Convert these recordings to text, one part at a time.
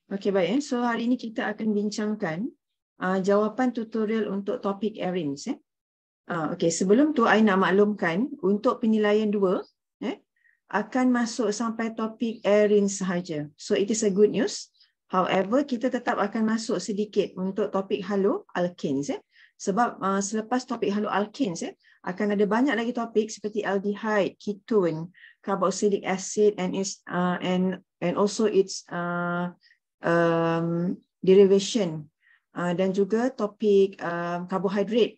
Okey, baik. So hari ini kita akan bincangkan jawapan tutorial untuk topik arenes. Okey, sebelum tu I nak maklumkan untuk penilaian 2 akan masuk sampai topik arenes sahaja. So it is a good news. However, kita tetap akan masuk sedikit untuk topik haloalkanes. Sebab selepas topik haloalkanes akan ada banyak lagi topik seperti aldehyde, ketone, carboxylic acid and also its derivation dan juga topik karbohidrat.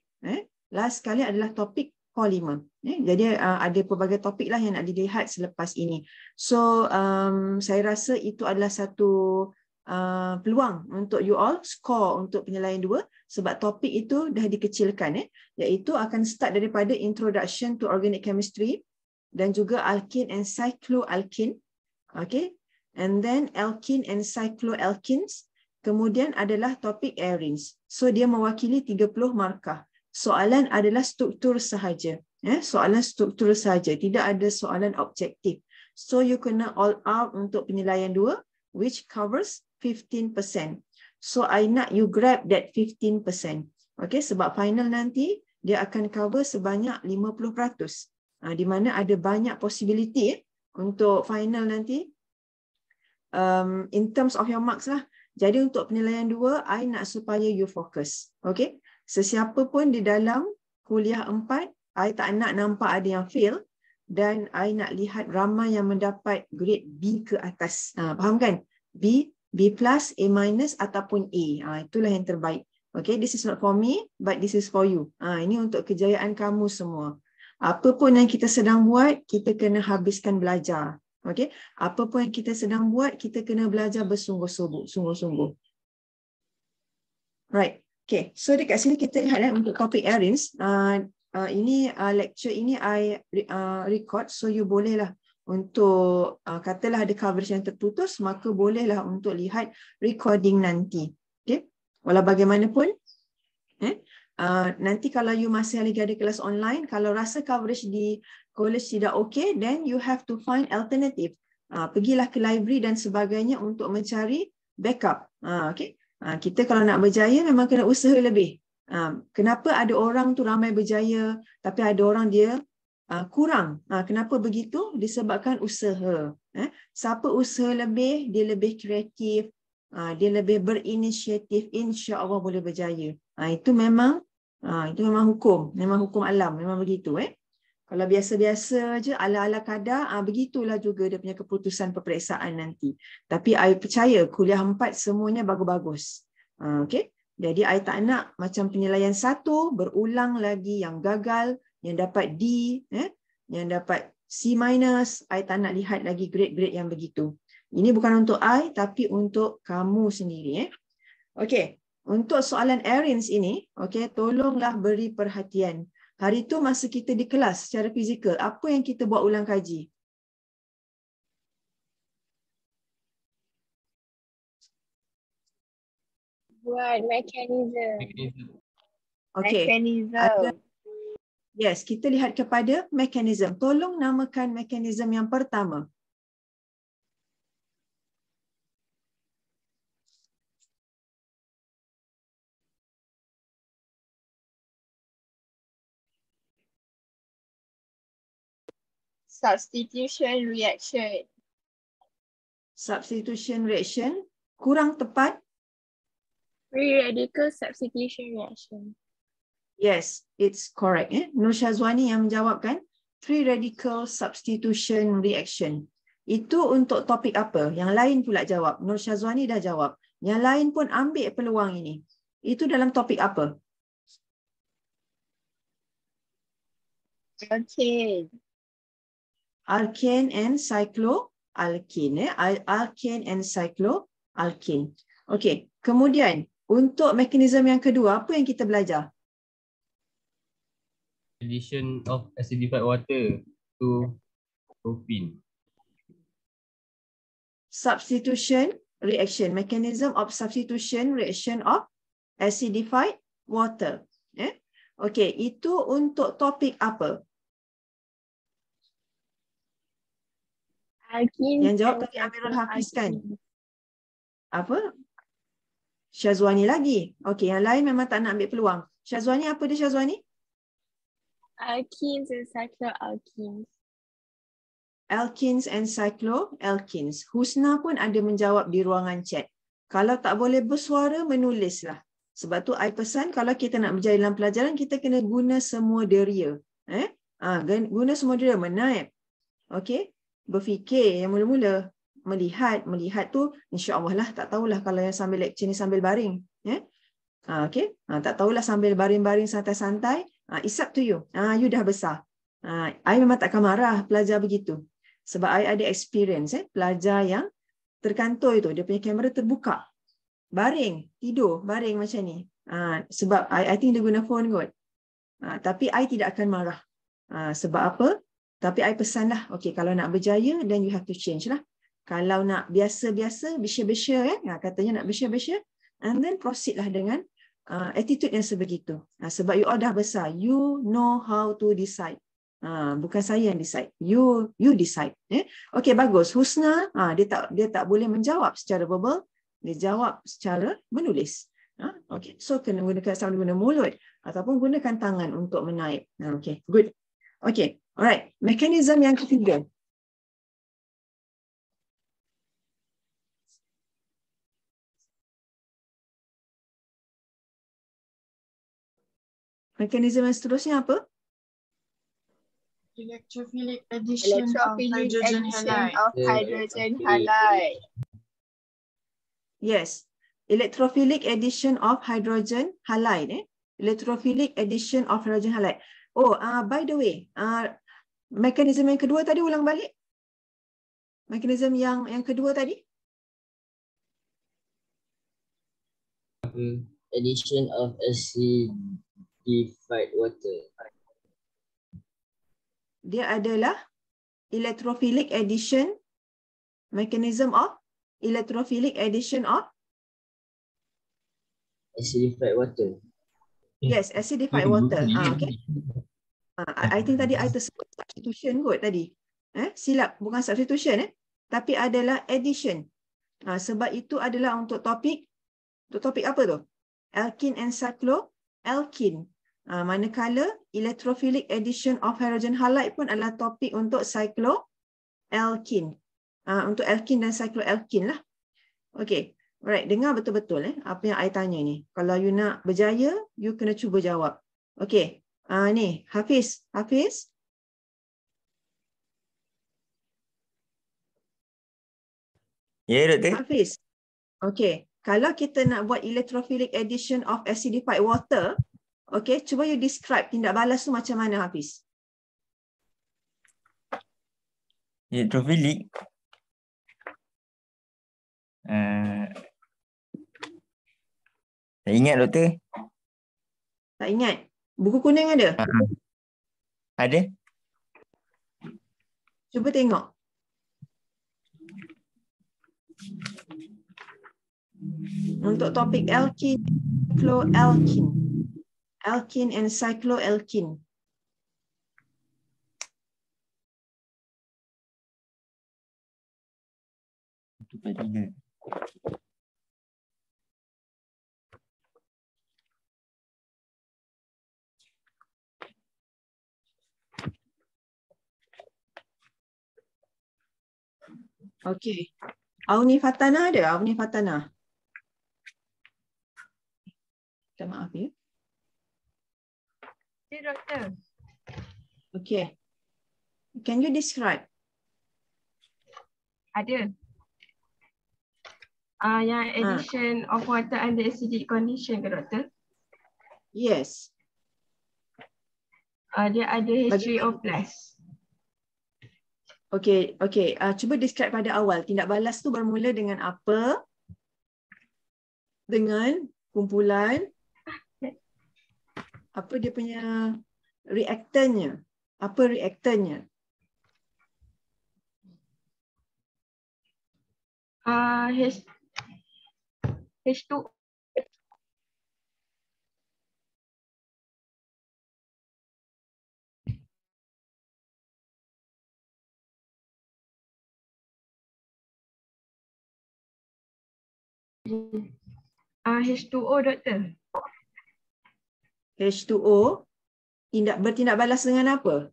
Last sekali adalah topik polimer. Jadi ada pelbagai topik lah yang nak dilihat selepas ini. So saya rasa itu adalah satu peluang untuk you all score untuk penilaian 2 sebab topik itu dah dikecilkan iaitu akan start daripada introduction to organic chemistry dan juga alkene and cycloalkene. Okay. And then alkene and cycloalkenes. Kemudian adalah topik arenes. So dia mewakili 30 markah. Soalan adalah struktur sahaja. Soalan struktur sahaja. Tidak ada soalan objektif. So you kena all out untuk penilaian 2 which covers 15%. So I nak you grab that 15%. Okay, sebab final nanti dia akan cover sebanyak 50%. Di mana ada banyak possibility untuk final nanti in terms of your marks lah. Jadi untuk penilaian 2, I nak supaya you fokus. Okay. Sesiapa pun di dalam kuliah 4, I tak nak nampak ada yang fail dan I nak lihat ramai yang mendapat grade B ke atas. Faham kan? B, B+, A- ataupun A. Itulah yang terbaik. Okay, this is not for me, but this is for you. Ini untuk kejayaan kamu semua. Apa pun yang kita sedang buat, kita kena habiskan belajar. Okay, apa pun yang kita sedang buat, kita kena belajar bersungguh-sungguh. Right. Okay, so dekat sini kita lihat untuk topik arenes. Ini lecture ini I record, so you bolehlah untuk katalah ada coverage yang terputus, maka bolehlah untuk lihat recording nanti. Okay, walau bagaimanapun nanti kalau you masih lagi ada kelas online, kalau rasa coverage di college tidak okay, then you have to find alternative. Pergilah ke library dan sebagainya untuk mencari backup. Okay. Kita kalau nak berjaya memang kena usaha lebih. Kenapa ada orang tu ramai berjaya tapi ada orang dia kurang? Kenapa begitu? Disebabkan usaha. Siapa usaha lebih, dia lebih kreatif, dia lebih berinisiatif, insya-Allah boleh berjaya. Itu memang hukum, memang hukum alam, memang begitu. Kalau biasa-biasa je, ala-ala kadar, begitulah juga dia punya keputusan peperiksaan nanti. Tapi I percaya kuliah 4 semuanya bagus-bagus. Okay? Jadi I tak nak macam penilaian 1 berulang lagi yang gagal, yang dapat D, yang dapat C-. I tak nak lihat lagi grade-grade yang begitu. Ini bukan untuk I, tapi untuk kamu sendiri. Okay. Untuk soalan arenes ini, okay, tolonglah beri perhatian. Hari itu masa kita di kelas secara fizikal, apa yang kita buat ulang kaji? Buat mekanisme. Okay. Yes, kita lihat kepada mekanisme. Tolong namakan mekanisme yang pertama. Substitution reaction. Substitution reaction. Kurang tepat. Free radical substitution reaction. Yes, it's correct. Nur Syazwani yang menjawabkan. Free radical substitution reaction. Itu untuk topik apa? Yang lain pula jawab. Nur Syazwani dah jawab. Yang lain pun ambil peluang ini. Itu dalam topik apa? Alkane. Alkane and cycloalkene. Alkane and cycloalkene. Okey. Kemudian untuk mekanisme yang kedua, apa yang kita belajar? Addition of acidified water to propene. Substitution reaction. Mechanism of substitution reaction of acidified water. Okey, itu untuk topik apa? Alkene. Yang jawab tadi Amirul Hafiz kan? apa? Syazwani lagi. Okey, yang lain memang tak nak ambil peluang. Syazwani apa dia Syazwani? Alkenes and cycloalkenes. Alkenes and cycloalkenes. Husna pun ada menjawab di ruangan chat. Kalau tak boleh bersuara, menulislah. Sebab tu I pesan kalau kita nak berjaya dalam pelajaran, kita kena guna semua deria. Guna semua deria, menaip. Okey? Berfikir yang mula-mula. Melihat tu insya-Allah lah, tak tahulah kalau yang sambil lecture ni sambil baring. Okey? Tak tahulah sambil baring-baring santai-santai. It's up to you. You dah besar. I memang takkan marah pelajar begitu. Sebab I ada experience pelajar yang terkantoi tu, dia punya kamera terbuka. Baring, tidur, baring macam ni. Sebab I think dia guna phone kot. Tapi I tidak akan marah. Sebab apa? Tapi I pesan lah, okay, kalau nak berjaya, then you have to change lah. Kalau nak biasa-biasa, besya-besya, katanya nak besya-besya, and then proceed lah dengan attitude yang sebegitu. Sebab you all dah besar, you know how to decide. Bukan saya yang decide, you decide. Okay, bagus. Husna, dia tak boleh menjawab secara verbal, dia jawab secara menulis. Okay, so kena gunakan sama guna mulut ataupun gunakan tangan untuk menaip. Okay, good. Okay, alright. Mekanisme yang ketiga. Mekanisme yang seterusnya apa? Electrophilic addition of hydrogen halide. Hydrogen halide. Yes. Electrophilic addition of hydrogen halide. Electrophilic addition of hydrogen halide. Oh, by the way, mekanisme yang kedua tadi ulang balik. Mekanisme yang kedua tadi. Addition of acidified water. Dia adalah electrophilic addition, mechanism of electrophilic addition of Acidified water. yes, acidified water. Okay. I think tadi I tersebut substitution kot tadi. Silap, bukan substitution tapi adalah addition. Sebab itu adalah untuk topik apa tu? Alkene and cycloalkene. Manakala electrophilic addition of hydrogen halide pun adalah topik untuk cycloalkene. Untuk alkene dan cycloalkene lah. Okay. Alright, dengar betul-betul apa yang I tanya ni. Kalau you nak berjaya, you kena cuba jawab. Okay. Ni, Hafiz. Ya, Doktor. Hafiz. Okay. Kalau kita nak buat electrophilic addition of acidified water, okay, cuba you describe tindak balas tu macam mana, Hafiz? Electrophilic. Tak ingat, Doktor. Tak ingat? Buku kuning ada? Ada. Cuba tengok. Untuk topik alkene, cycloalkene. Alkene and cycloalkene. Okey. Auni Fatana ada? Auni Fatana. Minta maaf ya. Ya, Doktor. Okay. Can you describe? Ada. Yang addition of water under acidic condition ke, Doktor? Yes. Dia ada H3O+. Okay. Cuba describe pada awal. Tindak balas tu bermula dengan apa? Dengan kumpulan. Apa dia punya reaktannya? Apa reaktannya? H2O. H2O, doktor. H2O bertindak balas dengan apa?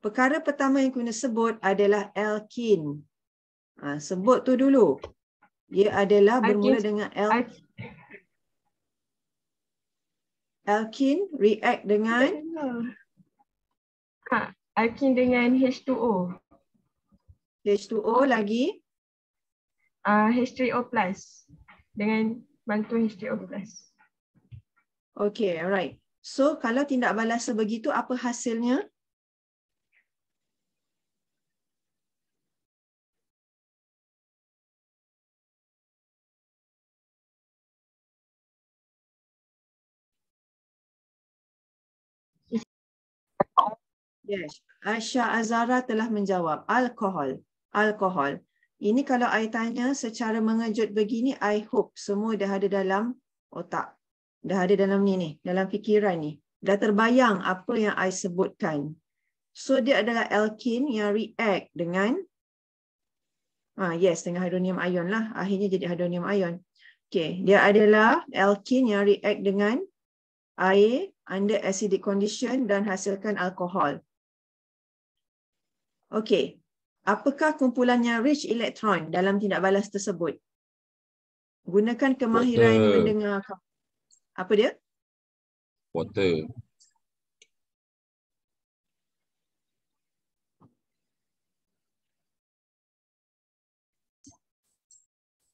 Perkara pertama yang kena sebut adalah alkene. Sebut tu dulu. Dia adalah bermula dengan alkene react dengan alkene dengan H2O. H2O lagi H3O plus dengan bantuan H3O plus. Okay, alright. So kalau tindak balas sebegitu, apa hasilnya? Yes, Aisyah Azhara telah menjawab. Alkohol. Alkohol. Ini kalau I tanya secara mengejut begini, I hope semua dah ada dalam otak. Dah ada dalam ni, dalam fikiran ni. Dah terbayang apa yang I sebutkan. So dia adalah alkene yang react dengan yes, dengan hydronium ion lah. Akhirnya jadi hydronium ion. Okay, dia adalah alkene yang react dengan air under acidic condition dan hasilkan alkohol. Okay, apakah kumpulannya rich elektron dalam tindak balas tersebut? Gunakan kemahiran Water. mendengar. Apa dia? Water.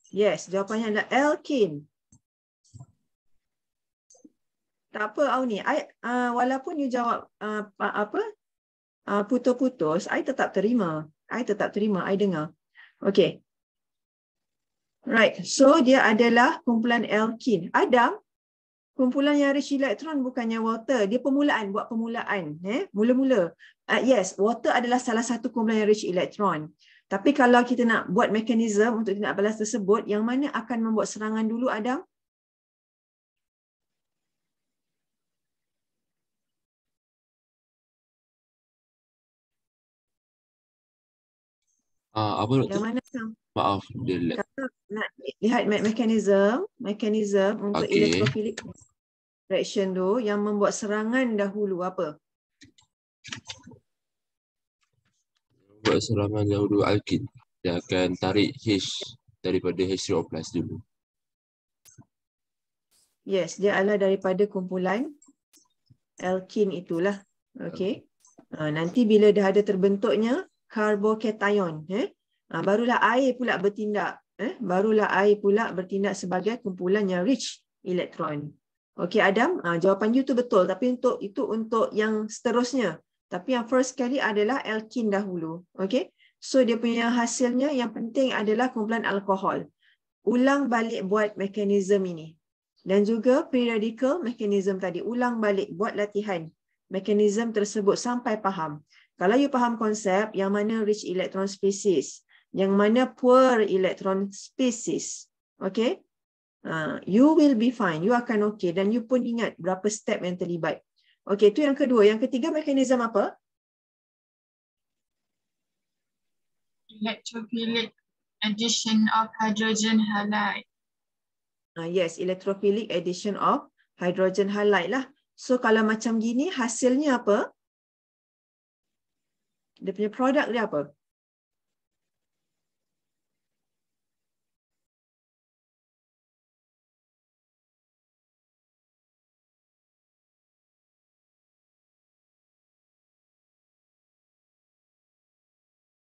Yes, jawapannya adalah alkene. Tak apa, Auni. Walaupun you jawab putus-putus, I tetap terima. I dengar. Okay. Right. So dia adalah kumpulan alkene. Adam, kumpulan yang rich elektron bukannya water. Dia permulaan, buat permulaan. Mula-mula. Yes, water adalah salah satu kumpulan yang rich elektron. Tapi kalau kita nak buat mekanisme untuk tindak balas tersebut, yang mana akan membuat serangan dulu, Adam? Apa Yang doktor? mana? Maaf, dia lag. Kalau nak lihat mekanisme untuk Okey. electrophilic reaction tu, yang membuat serangan dahulu apa? Buat serangan dahulu alkene. Dia akan tarik H daripada H3O plus dulu. Yes, dia adalah daripada kumpulan alkene itulah. Okey. Nanti bila dah ada terbentuknya carbocation, barulah air pula bertindak. Barulah air pula bertindak sebagai kumpulan yang rich elektron. Okey Adam, jawapan you tu betul, tapi untuk yang seterusnya. Tapi yang first kali adalah alkene dahulu. Okey. So dia punya hasilnya yang penting adalah kumpulan alkohol. Ulang balik buat mekanisme ini. Dan juga free radical mekanisme tadi. Ulang balik buat latihan mekanisme tersebut sampai faham. Kalau you faham konsep yang mana rich electron species, yang mana poor electron species, okay, you will be fine. You akan okay. Dan you pun ingat berapa step yang terlibat. Okay, itu yang kedua. Yang ketiga, mekanisme apa? Electrophilic addition of hydrogen halide. Yes, electrophilic addition of hydrogen halide lah. So kalau macam gini, hasilnya apa? Dia punya produk dia apa?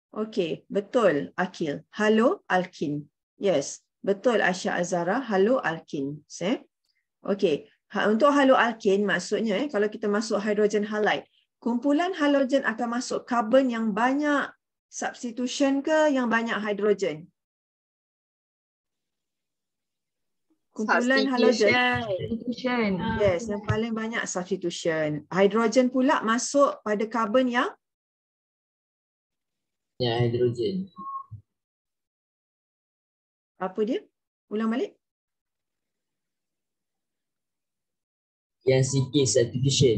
Okey, betul Akil. Halo alkene. Yes, betul Aisyah Azhara. Halo alkene. Okey, untuk halo alkene maksudnya kalau kita masuk hydrogen halide, kumpulan halogen akan masuk karbon yang banyak substitution ke yang banyak hidrogen? Kumpulan halogen. Substitution. Yes, yang paling banyak substitution. Hidrogen pula masuk pada karbon yang hidrogen. apa dia? Ulang balik. Yang sikit substitution.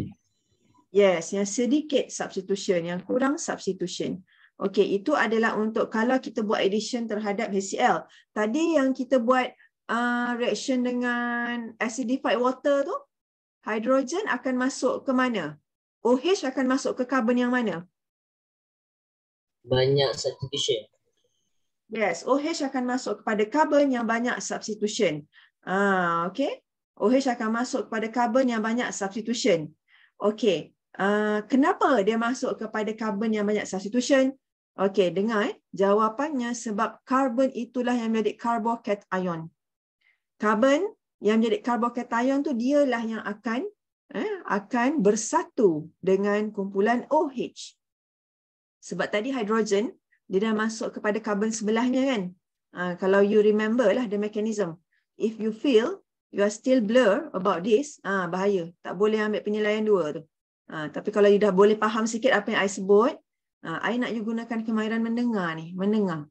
Yes, yang sedikit substitution, yang kurang substitution. Okey, itu adalah untuk kalau kita buat addition terhadap HCl. Tadi yang kita buat reaction dengan acidified water tu, hydrogen akan masuk ke mana? OH akan masuk ke carbon yang mana? Banyak substitution. Yes, OH akan masuk kepada carbon yang banyak substitution. Okay. OH akan masuk kepada carbon yang banyak substitution. Okay. Kenapa dia masuk kepada carbon yang banyak substitution? Okay, dengar jawapannya sebab carbon itulah yang menjadi carbocation. Carbon yang menjadi carbocation tu dialah yang akan bersatu dengan kumpulan OH. Sebab tadi hidrogen dia dah masuk kepada carbon sebelahnya kan. Kalau you remember lah the mechanism. If you feel you are still blur about this, bahaya. Tak boleh ambil penilaian 2 tu. Tapi kalau you dah boleh faham sikit apa yang I sebut, I nak you gunakan kemahiran mendengar ni, mendengar.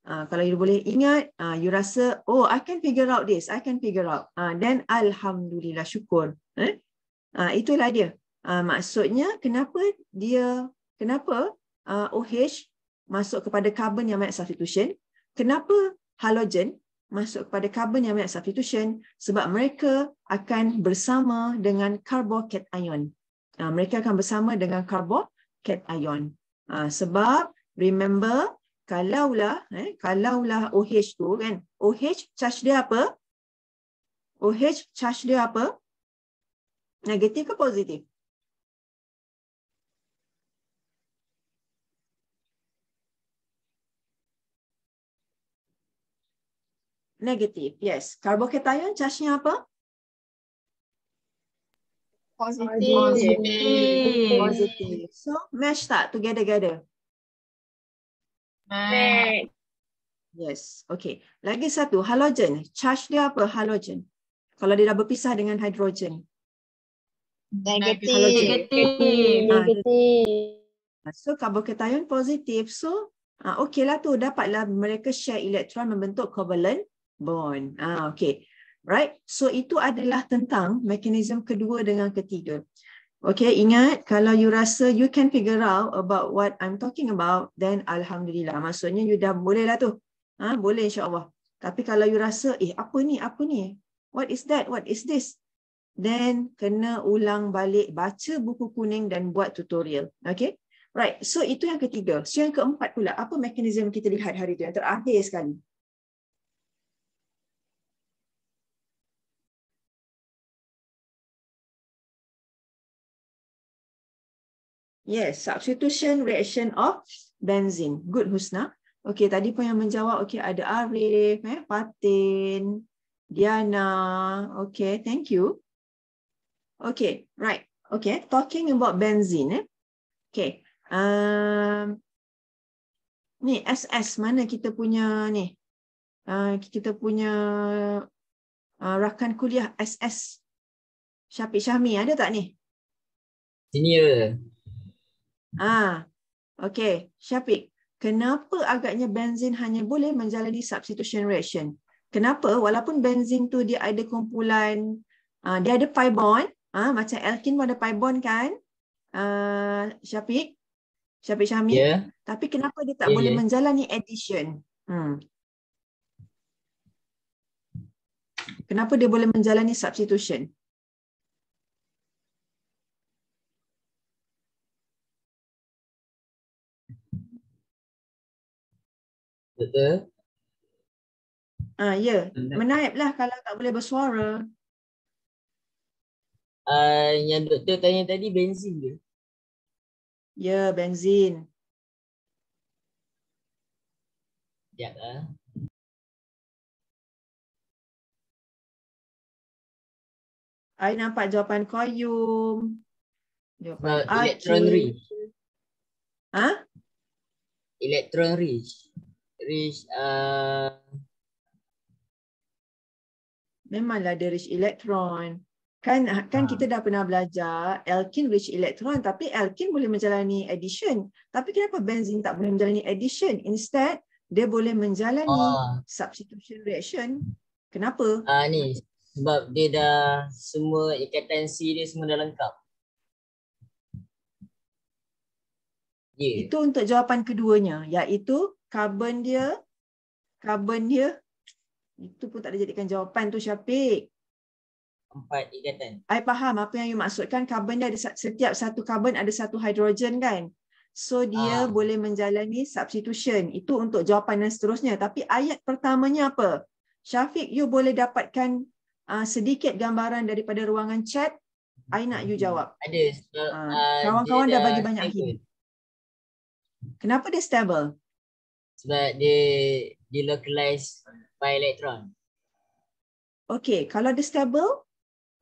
Kalau you boleh ingat, you rasa, oh I can figure out this, I can figure out. Then alhamdulillah, syukur. Itulah dia. Maksudnya kenapa OH masuk kepada carbon yang banyak substitution? Kenapa halogen masuk kepada carbon yang banyak substitution? Sebab mereka akan bersama dengan carbocation. Mereka akan bersama dengan carbocation. Sebab remember, kalaulah OH tu kan, OH charge dia apa? OH charge dia apa? Negatif ke positif? Negatif, yes. Carbocation charge-nya apa? Positif. Positif. So, match tak together? Match. Yes, okay. Lagi satu, halogen. Charge dia apa, halogen? Kalau dia dah berpisah dengan hidrogen. Negatif. So, carbocation positif. So, okay lah tu. Dapatlah mereka share elektron membentuk covalent bond. Okay. Right? So, itu adalah tentang mekanisme kedua dengan ketiga. Okay, ingat kalau you rasa you can figure out about what I'm talking about, then alhamdulillah. Maksudnya you dah boleh lah tu. Boleh insyaAllah. Tapi kalau you rasa, apa ni? What is that? What is this? Then kena ulang balik, baca buku kuning dan buat tutorial. Okay? Right. So itu yang ketiga. So yang keempat pula, apa mekanisme kita lihat hari itu yang terakhir sekali? Yes, substitution reaction of benzene. Good, Husna. Okay, tadi pun yang menjawab, okay, ada Arif, Fatin, Diana. Okay, thank you. Okay, right. Okay, talking about benzene. Okay. Ni SS, mana kita punya ni? Kita punya rakan kuliah SS. Syafiq Syahmi, ada tak ni? Senior. Okay, Syafiq. Kenapa agaknya benzin hanya boleh menjalani substitution reaction? Kenapa? Walaupun benzin tu dia ada kumpulan, dia ada pi bond, macam alkene pun ada pi bond kan? Syafiq Syahmi. Yeah. Tapi kenapa dia tak boleh menjalani addition? Kenapa dia boleh menjalani substitution? Betul. Ya, menaiplah kalau tak boleh bersuara. Yang doktor tanya tadi benzin ke? Ya, benzin. Sekejap lah. I nampak jawapan Qayyum. Jawapan Electron rich. Electron rich. Memanglah dia rich elektron. Kan kita dah pernah belajar alkene rich elektron, tapi alkene boleh menjalani addition. Tapi kenapa benzene tak boleh menjalani addition? Instead, dia boleh menjalani substitution reaction. Kenapa? Ni sebab dia dah semua ikatan C dia semua dah lengkap. Itu untuk jawapan keduanya, iaitu carbon dia Itu pun tak ada jadikan jawapan tu Syafiq. 4 ikatan. I faham apa yang you maksudkan. Karbon dia ada, setiap satu karbon ada satu hidrogen kan. So dia boleh menjalani substitution. Itu untuk jawapan dan seterusnya. Tapi ayat pertamanya apa? Syafiq, you boleh dapatkan sedikit gambaran daripada ruangan chat. I nak you jawab. Ada. Kawan-kawan dia dah bagi banyak stable. hint. Kenapa dia stable? Sebab dia delocalize by electron. Okay, kalau dia stable,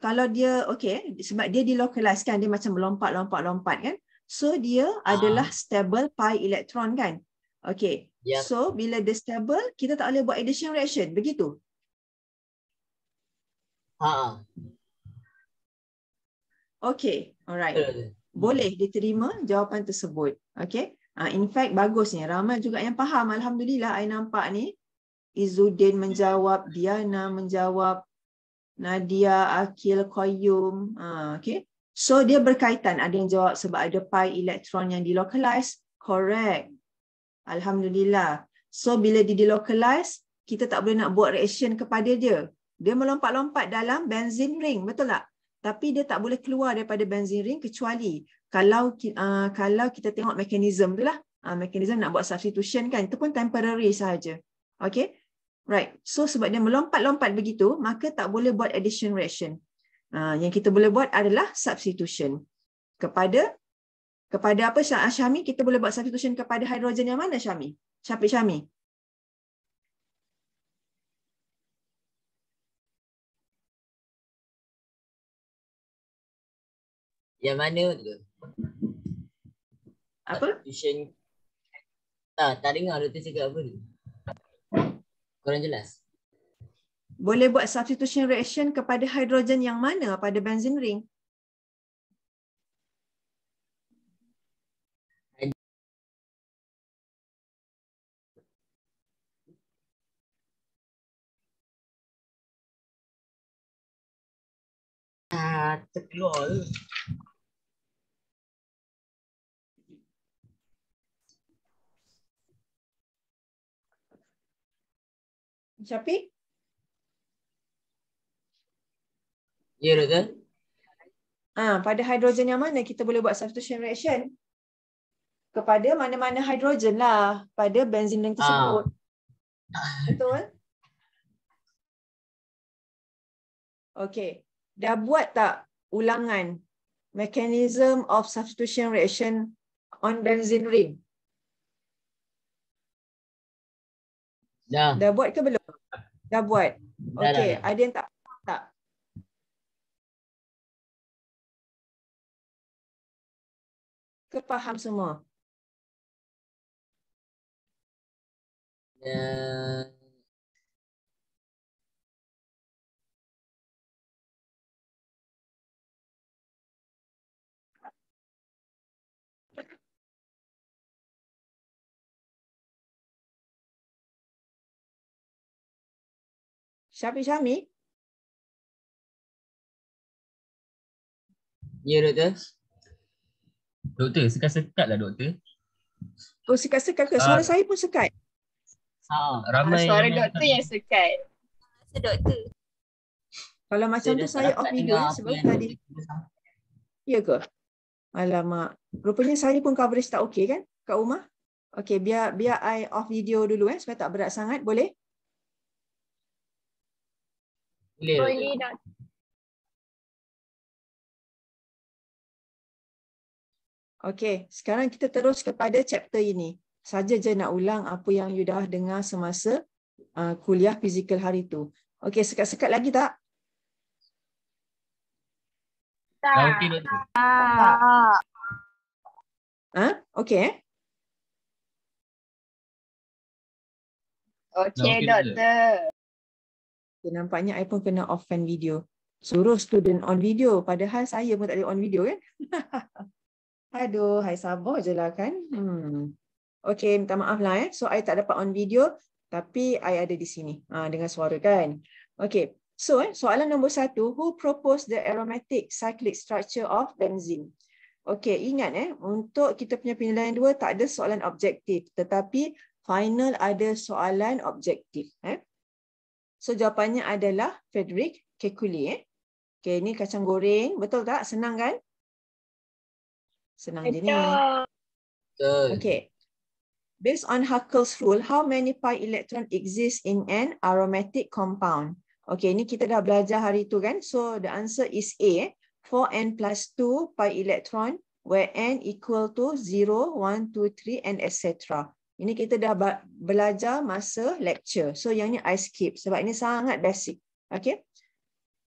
kalau dia, okay, sebab dia delocalize kan, dia macam melompat kan. So dia adalah stable pi elektron kan. Okay, Yep. so bila dia stable, kita tak boleh buat addition reaction, begitu? Okay, alright. Boleh diterima jawapan tersebut. Okay. In fact, bagusnya. Ramai juga yang faham. Alhamdulillah, I nampak ni. Izzuddin menjawab, Diana menjawab, Nadia, Akil, Qayyum. Okay. So, dia berkaitan. Ada yang jawab sebab ada pi elektron yang delocalize. Correct. Alhamdulillah. So, bila dia delocalize, kita tak boleh nak buat reaction kepada dia. Dia melompat-lompat dalam benzene ring. Betul tak? Tapi dia tak boleh keluar daripada benzene ring kecuali kalau kita tengok mekanisme tu lah. Mekanisme nak buat substitution kan. Itu pun temporary sahaja. Okay. Right. So sebab dia melompat-lompat begitu, maka tak boleh buat addition reaction. Yang kita boleh buat adalah substitution. Kepada apa Syami? Kita boleh buat substitution kepada hidrogen yang mana Syami? Syafiq Syami. Yang mana tu? Apa? Substitution. Tak dengar doktor cakap apa tu. Korang jelas? Boleh buat substitution reaction kepada hidrogen yang mana pada benzene ring? Terkeluar tu. Syafiq? Ya doktor? Pada hidrogen yang mana kita boleh buat substitution reaction? Kepada mana-mana hidrogen lah pada benzene ring tersebut. Betul? Okey. Dah buat tak ulangan mechanism of substitution reaction on benzene ring? Dah. Dah buat ke belum? Dah buat. Okey, ada yang tak faham tak? Ke faham semua? Syafiq Syami? Ya doktor? Doktor, sekat-sekat lah doktor. Oh, sekat-sekat ke? Suara saya pun sekat. Ramai Suara yang doktor yang sekat. Doktor. Kalau macam tu saya off video sebab tadi. Ya ke? Alamak. Rupanya saya pun coverage tak okey kan kat rumah? Okey, biar I off video dulu supaya tak berat sangat. Boleh? Boleh doktor. Okey, sekarang kita terus kepada chapter ini. Saja je nak ulang apa yang you dah dengar semasa kuliah fizikal hari tu. Okey, sekat-sekat lagi tak? okey doktor. Okey Okey Okey, doktor. Nampaknya I pun kena off-kan video. Suruh student on video. Padahal saya pun tak boleh on video kan. Aduh, I sabar je lah kan. Okey, minta maaf lah So, I tak dapat on video. Tapi I ada di sini. Dengan suara kan. Okey. So, soalan nombor 1. Who proposed the aromatic cyclic structure of benzene? Okey, ingat untuk kita punya penilaian 2 tak ada soalan objektif. Tetapi final ada soalan objektif. So jawapannya adalah Frederick Kekuli. Okay, ini kacang goreng. Betul tak? Senang kan? Senang je ni. Betul. Okay. Based on Huckel's rule, how many pi electron exist in an aromatic compound? Okay, ini kita dah belajar hari tu kan? So the answer is A. 4n plus 2 pi electron where n equal to 0, 1, 2, 3 and etc. Ini kita dah belajar masa lecture. So yang ni I skip sebab ini sangat basic. Okay.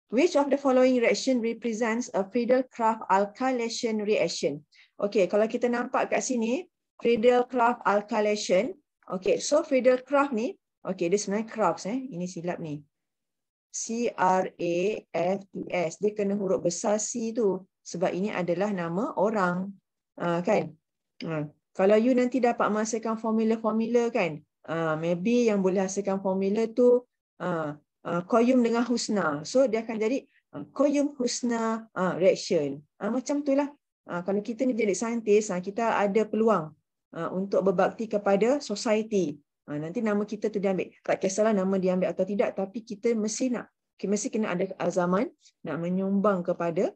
Which of the following reaction represents a Friedel-Crafts alkylation reaction? Okay, kalau kita nampak kat sini, Friedel-Crafts alkylation. Okay, so Friedel-Crafts ni, okay, dia sebenarnya Crafts. Ini silap ni. C-R-A-F-T-S. Dia kena huruf besar C tu. Sebab ini adalah nama orang. Kan? Kalau you nanti dapat menghasilkan formula-formula kan, maybe yang boleh hasilkan formula tu Koyum dengan Husna. So dia akan jadi Koyum Husna reaction. Macam tu lah. Kalau kita ni jadi saintis, kita ada peluang untuk berbakti kepada society. Nanti nama kita tu diambil. Tak kisahlah nama diambil atau tidak, tapi kita mesti kena ada azaman nak menyumbang kepada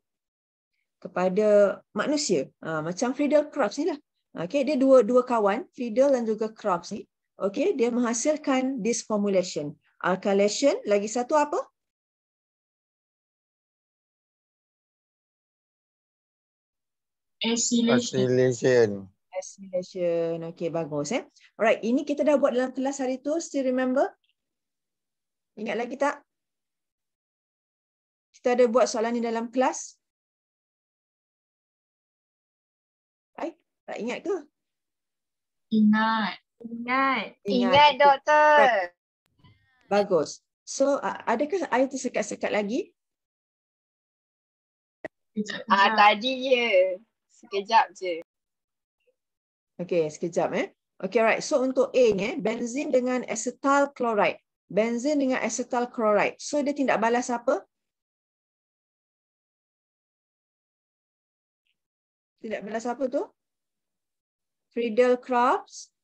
manusia. Macam Friedel-Crafts ni lah. Okay, dia dua kawan, Friedel dan juga Crafts ni. Okay, dia menghasilkan this formulation. Alkylation, lagi satu apa? Acylation. Acylation. Okay, bagus. Alright, ini kita dah buat dalam kelas hari tu. Still remember? Ingat lagi tak? Kita ada buat soalan ni dalam kelas? Baik, tak ingat ke? Ingat. Ingat doktor. Right. Bagus. So, adakah I tersekat-sekat lagi? Tadi je. Sekejap je. Okay, sekejap. Okay, right. So, untuk A ni, benzin dengan acetyl chloride. Benzin dengan acetyl chloride. So, dia tindak balas apa? Tindak balas apa tu? Friedel-Crafts.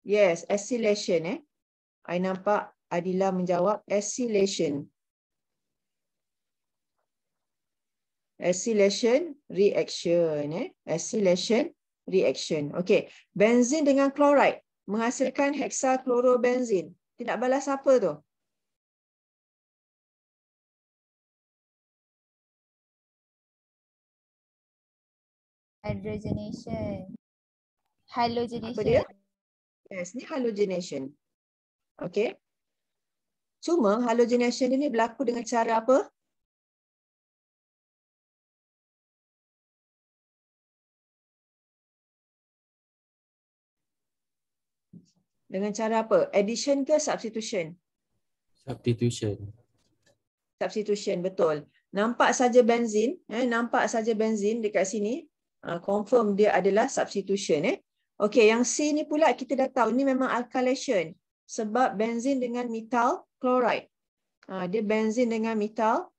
Yes, acylation. I nampak Adila menjawab acylation. Acylation reaction. Acylation reaction. Okay. Benzin dengan chloride menghasilkan hexachlorobenzin. Tindak balas apa tu? Hydrogenation. Apa Halogenation. dia? Yes, ni halogenation. Okay. Cuma halogenation ini berlaku dengan cara apa? Dengan cara apa? Addition ke substitution? Substitution, betul. Nampak saja benzin, nampak saja benzin dekat sini. Confirm dia adalah substitution. Okey, yang C ni pula kita dah tahu ni memang alkylation sebab benzin dengan methyl chloride. Dia benzin dengan methyl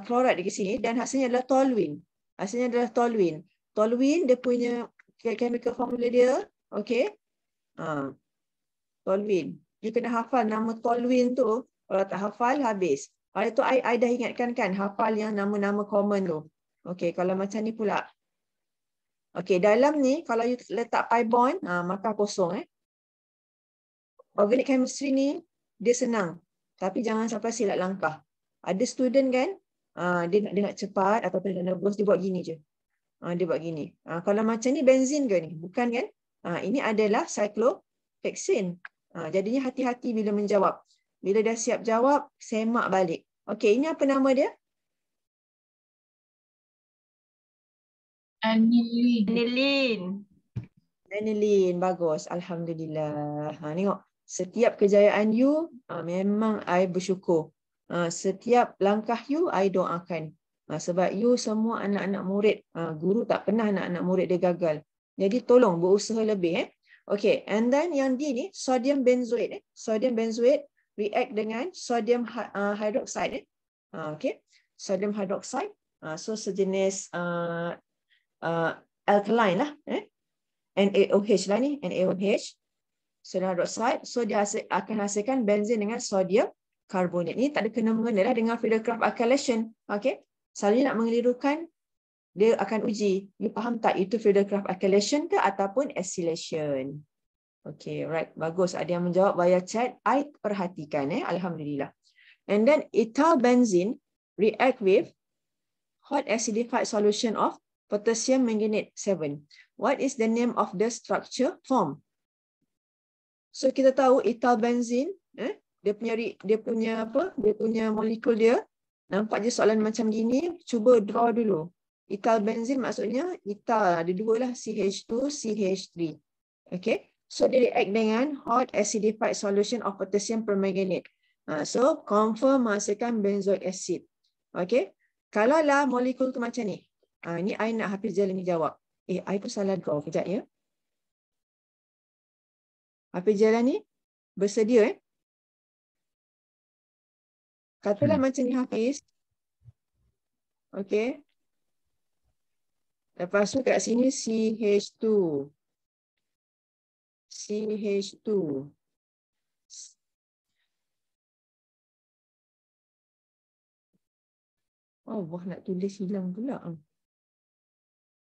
chloride di sini dan hasilnya adalah toluene. Hasilnya adalah toluene. Toluene dia punya chemical formula dia, okey. Toluene. Dia kena hafal nama toluene tu. Kalau tak hafal habis. Kalau tu I dah ingatkan kan, hafal yang nama-nama common tu. Okey, kalau macam ni pula. Okey, dalam ni kalau you letak pi bond, maka kosong. Organic chemistry ni dia senang. Tapi jangan sampai silap langkah. Ada student kan, dia nak cepat ataupun dia nervous, dia buat gini je. Dia buat gini. Kalau macam ni benzin ke ni? Bukan kan? Ini adalah cyclohexane. Jadinya hati-hati bila menjawab. Bila dah siap jawab, semak balik. Okey, ini apa nama dia? Aniline. Aniline, bagus. Alhamdulillah. Tengok, setiap kejayaan you, memang I bersyukur. Setiap langkah you, I doakan. Sebab you semua anak-anak murid. Guru tak pernah anak-anak murid dia gagal. Jadi tolong berusaha lebih. Okay, and then yang D ni, sodium benzoate. Sodium benzoate react dengan sodium hydroxide. Okay, sodium hydroxide. So sejenis alkaline lah. NaOH lah ni, NaOH. Sodium hydroxide. So dia akan hasilkan benzin dengan sodium karbonat. Ini tak ada kena-mengena lah dengan Friedel-Crafts alkylation. Okay. Selalu nak mengelirukan, dia akan uji. You faham tak itu Friedel-Crafts alkylation ke ataupun acylation? Okay, right. Bagus. Ada yang menjawab via chat. I perhatikan. Alhamdulillah. And then ethyl benzene react with hot acidified solution of potassium manganate 7. What is the name of the structure form? So kita tahu ethyl benzene, dia punya molekul dia. Nampak je soalan macam gini, cuba draw dulu. Ethyl benzene maksudnya ethyl, ada dua lah, CH2, CH3. Okay, so dia react dengan hot acidified solution of potassium permanganate. So confirm menghasilkan benzoic acid. Okay, kalau lah molekul tu macam ni. Ni I nak Hafiz Jalani jawab. I pun salah draw kejap ya. Hafiz Jalani bersedia Katalah macam ni Hafiz. Okay. Lepas tu kat sini CH2. CH2. Oh, wah nak tulis hilang pula.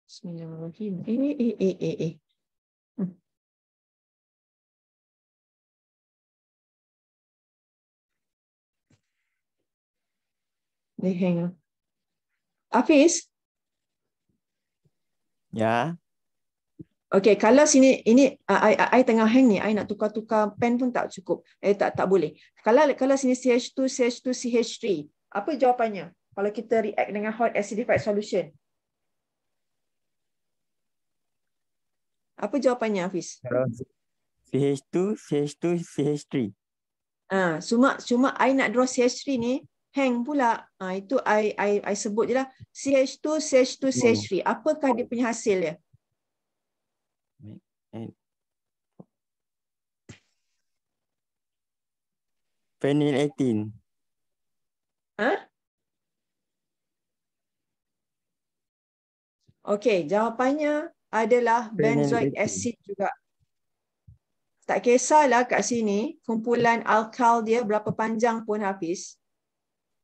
Bismillahirrahmanirrahim. Dia hang. Hafiz? Ya. Okay, kalau sini ini I tengah hang ni, I nak tukar-tukar pen pun tak cukup. Tak boleh. Kalau sini CH2, CH2, CH3, apa jawapannya? Kalau kita react dengan hot acidified solution. Apa jawapannya Hafiz? CH2, CH2, CH3. Cuma I nak draw CH3 ni hang pula. Itu I sebut je lah. CH2, CH2, CH3. Apakah dia punya hasil dia? Phenyl 18. Okey, jawapannya adalah benzoic acid juga. Tak kisahlah kat sini kumpulan alkal dia berapa panjang pun Hafiz.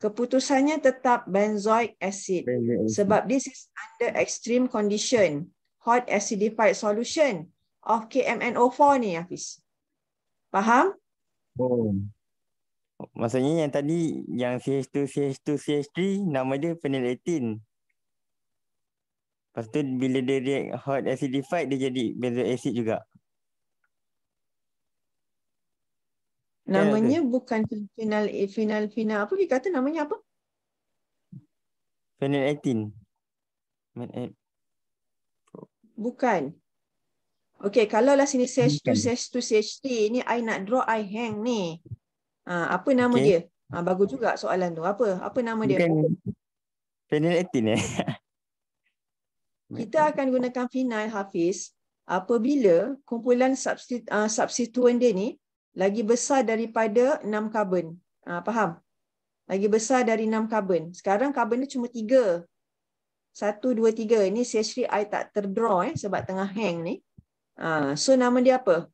Keputusannya tetap benzoic acid. Sebab this is under extreme condition. Hot acidified solution of KMNO4 ni Hafiz. Faham? Oh. Maksudnya yang tadi yang CH2, CH2, CH3 nama dia phenyl 18. Lepas tu bila dia react hot acidified dia jadi benzoic acid juga. Namanya bukan final apa dia kata namanya apa? Phenyl 18. Bukan. Okey, kalau lah sini CH2, CH2, CH3 ni I nak draw I hang ni. Apa nama dia? Bagus juga soalan tu. Apa nama dia? Bukan phenyl 18 Kita akan gunakan phenyl Hafiz apabila kumpulan substituen dia ni lagi besar daripada 6 karbon. Faham? Lagi besar dari 6 karbon. Sekarang karbon dia cuma 3. 1, 2, 3. Ini CH3 I tak terdraw sebab tengah hang ni. So nama dia apa?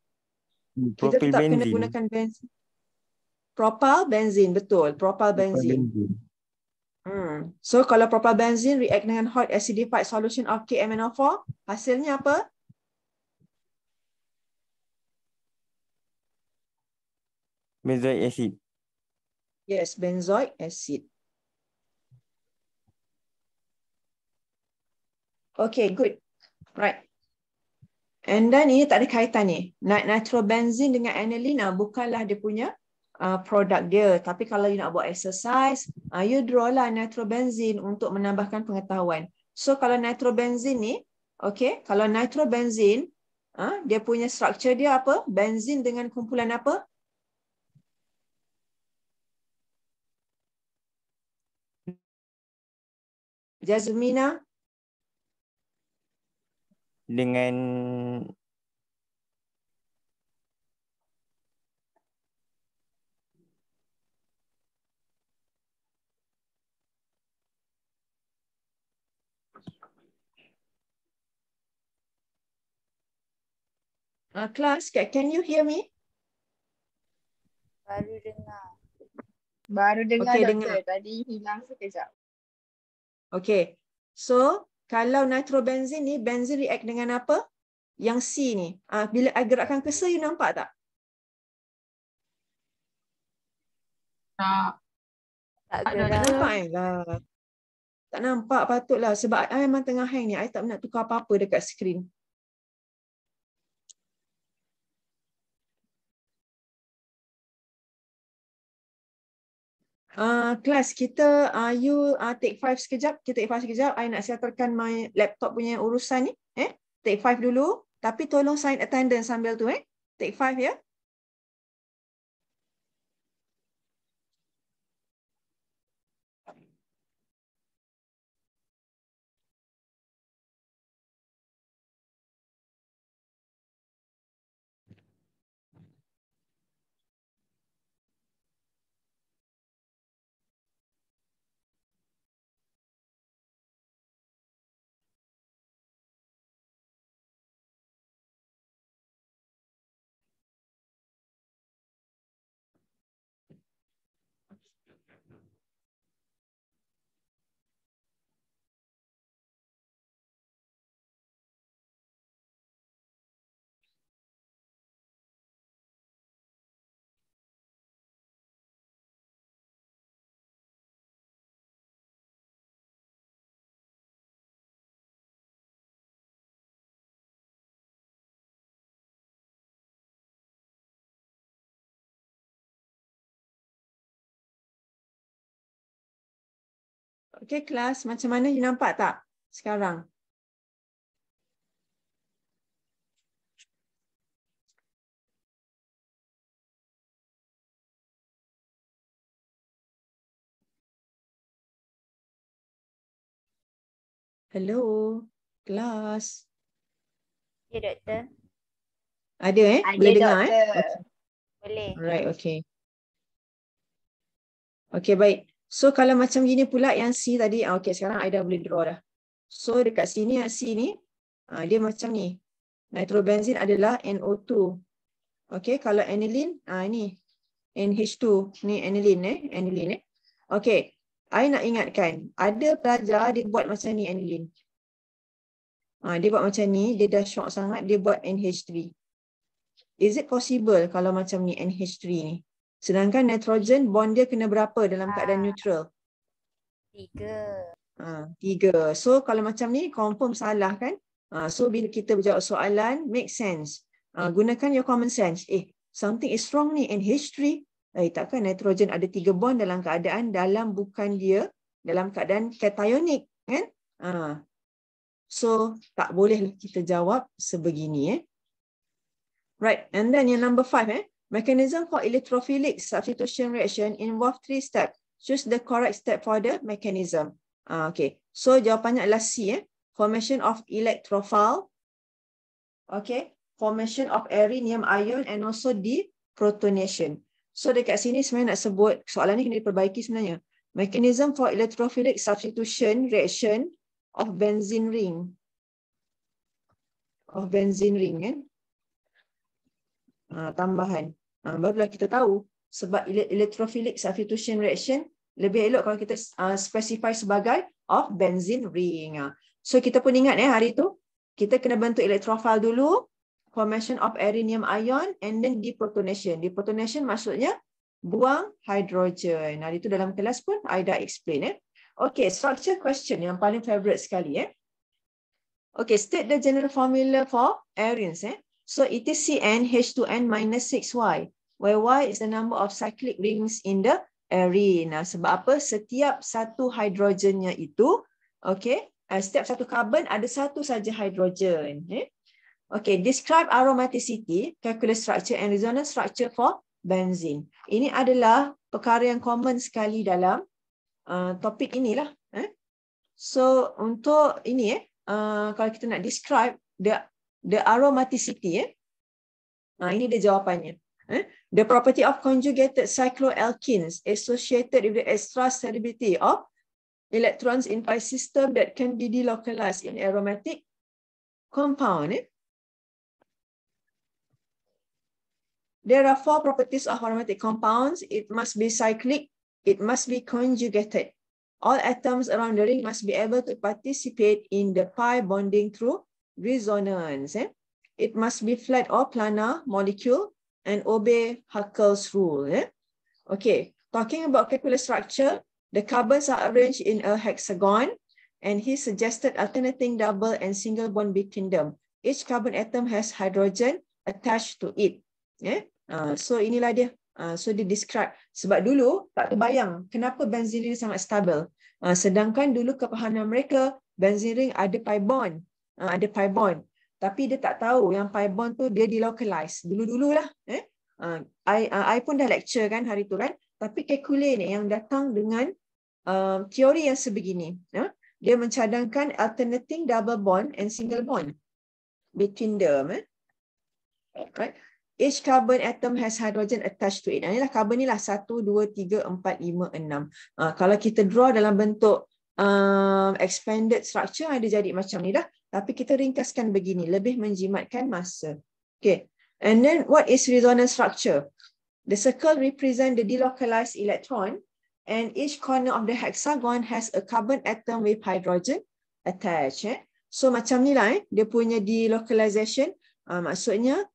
Kita tetap kena gunakan benzin. Propyl benzene, betul. Propyl benzene. So kalau propyl benzene react dengan hot acidified solution of KMNO4, hasilnya apa? benzoic acid. Yes, benzoic acid. Okay, good. Right. And then ini tak ada kaitan ni. Nitrobenzene dengan aniline bukanlah dia punya produk dia. Tapi kalau you nak buat exercise, you draw lah nitrobenzene untuk menambahkan pengetahuan. So kalau nitrobenzene ni, okay, kalau nitrobenzene, dia punya structure dia apa? Benzene dengan kumpulan apa? Jasmina? Dengan Class, can you hear me? Baru dengar. Baru dengar Okey, doktor. dengar. Tadi hilang sekejap. Okay. So, kalau nitrobenzene ni, benzene react dengan apa? Yang C ni. Bila I gerakkan cursor, you nampak tak? Tak. Tak Tak gerak. nampak lah. Tak nampak patutlah. Sebab I memang tengah hang ni. I tak nak tukar apa-apa dekat skrin. Kelas kita, you take 5 sekejap. Kita take 5 sekejap. I nak settlekan my laptop punya urusan ni. Take 5 dulu. Tapi tolong sign attendance sambil tu. Take 5 ya. Okay, kelas. Macam mana you nampak tak sekarang? Hello, kelas. Ya, doktor. Ada Boleh dengar doktor. Okay. Boleh. Alright, okay. Okay, baik. So kalau macam gini pula yang C tadi, okay, sekarang I dah boleh draw dah. So dekat sini yang C ni, dia macam ni. Nitrobenzene adalah NO2. Okay, kalau aniline, ni NH2. Ni aniline aniline. Okay, I nak ingatkan, ada pelajar dia buat macam ni aniline. Dia buat macam ni, dia dah shock sangat, dia buat NH3. Is it possible kalau macam ni NH3 ni? Sedangkan nitrogen bond dia kena berapa dalam keadaan neutral? 3. 3. So kalau macam ni confirm salah kan? So bila kita berjawab soalan, make sense. Gunakan your common sense. Something is wrong ni, NH3. Takkan nitrogen ada 3 bond dalam keadaan bukan dia dalam keadaan cationic kan? So tak boleh kita jawab sebegini. Right, and then yang number 5 mechanism for electrophilic substitution reaction involve 3 steps. Choose the correct step for the mechanism. Okay, so jawapannya adalah C. Formation of electrophile. Okay, formation of arenium ion and also deprotonation. So dekat sini sebenarnya nak sebut, soalan ni kena diperbaiki sebenarnya. Mechanism for electrophilic substitution reaction of benzene ring. Kan? Tambahan. Barulah kita tahu sebab electrophilic substitution reaction lebih elok kalau kita specify sebagai of benzene ring. So kita pun ingat hari tu kita kena bentuk electrophile dulu, formation of arenium ion and then deprotonation. Deprotonation maksudnya buang hidrogen. Hari tu dalam kelas pun I dah explain. Okay, structure question yang paling favorite sekali. Okay, state the general formula for arenes. So it is CnH2n minus 6y, where y is the number of cyclic rings in the arene. Sebab apa? Setiap satu hidrogennya itu, okay, setiap satu carbon ada satu saja hidrogen. Okay, describe aromaticity, calculus structure and resonance structure for benzene. Ini adalah perkara yang common sekali dalam topik inilah. So untuk ini, kalau kita nak describe the aromaticity, ini dia jawapannya. The property of conjugated cycloalkenes associated with the extra stability of electrons in pi system that can be delocalized in aromatic compound. There are 4 properties of aromatic compounds. It must be cyclic. It must be conjugated. All atoms around the ring must be able to participate in the pi bonding through resonance. It must be flat or planar molecule and obey Huckel's rule. Okay, talking about molecular structure, the carbons are arranged in a hexagon, and he suggested alternating double and single bond between them. Each carbon atom has hydrogen attached to it. So inilah dia. So dia describe. Sebab dulu tak terbayang kenapa benzene ring sangat stabil. Sedangkan dulu kepahaman mereka, benzene ring ada pi bond. Ada pi bond. Tapi dia tak tahu yang pi bond tu dia dilocalize. Dulu-dululah. I pun dah lecture kan hari tu kan. Tapi Kekulé ni yang datang dengan teori yang sebegini. Dia mencadangkan alternating double bond and single bond between them. Right. Each carbon atom has hydrogen attached to it. Inilah carbon ni lah 1, 2, 3, 4, 5, 6. Kalau kita draw dalam bentuk expanded structure, ada jadi macam ni dah. Tapi kita ringkaskan begini, lebih menjimatkan masa. Okay. And then what is resonance structure? The circle represent the delocalized electron, and each corner of the hexagon has a carbon atom with hydrogen attached. So macam ni lah dia punya delocalization. Maksudnya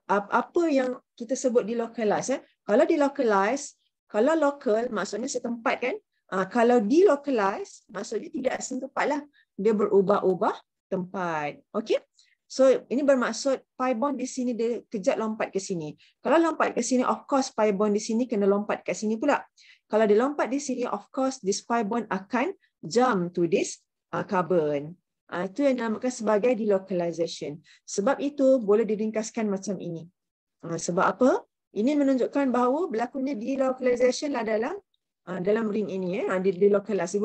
apa yang kita sebut delocalize. Kalau delocalize, kalau local maksudnya setempat kan. Kalau delocalize maksudnya tidak setempat lah. Dia berubah-ubah tempat. Okay. So ini bermaksud pi bond di sini dia kejap lompat ke sini. Kalau lompat ke sini, of course pi bond di sini kena lompat ke sini pula. Kalau dia lompat di sini, of course this pi bond akan jump to this carbon. Itu yang dinamakan sebagai delocalization. Sebab itu boleh diringkaskan macam ini. Sebab apa? Ini menunjukkan bahawa berlakunya delocalization lah dalam ring ini. Delocalize,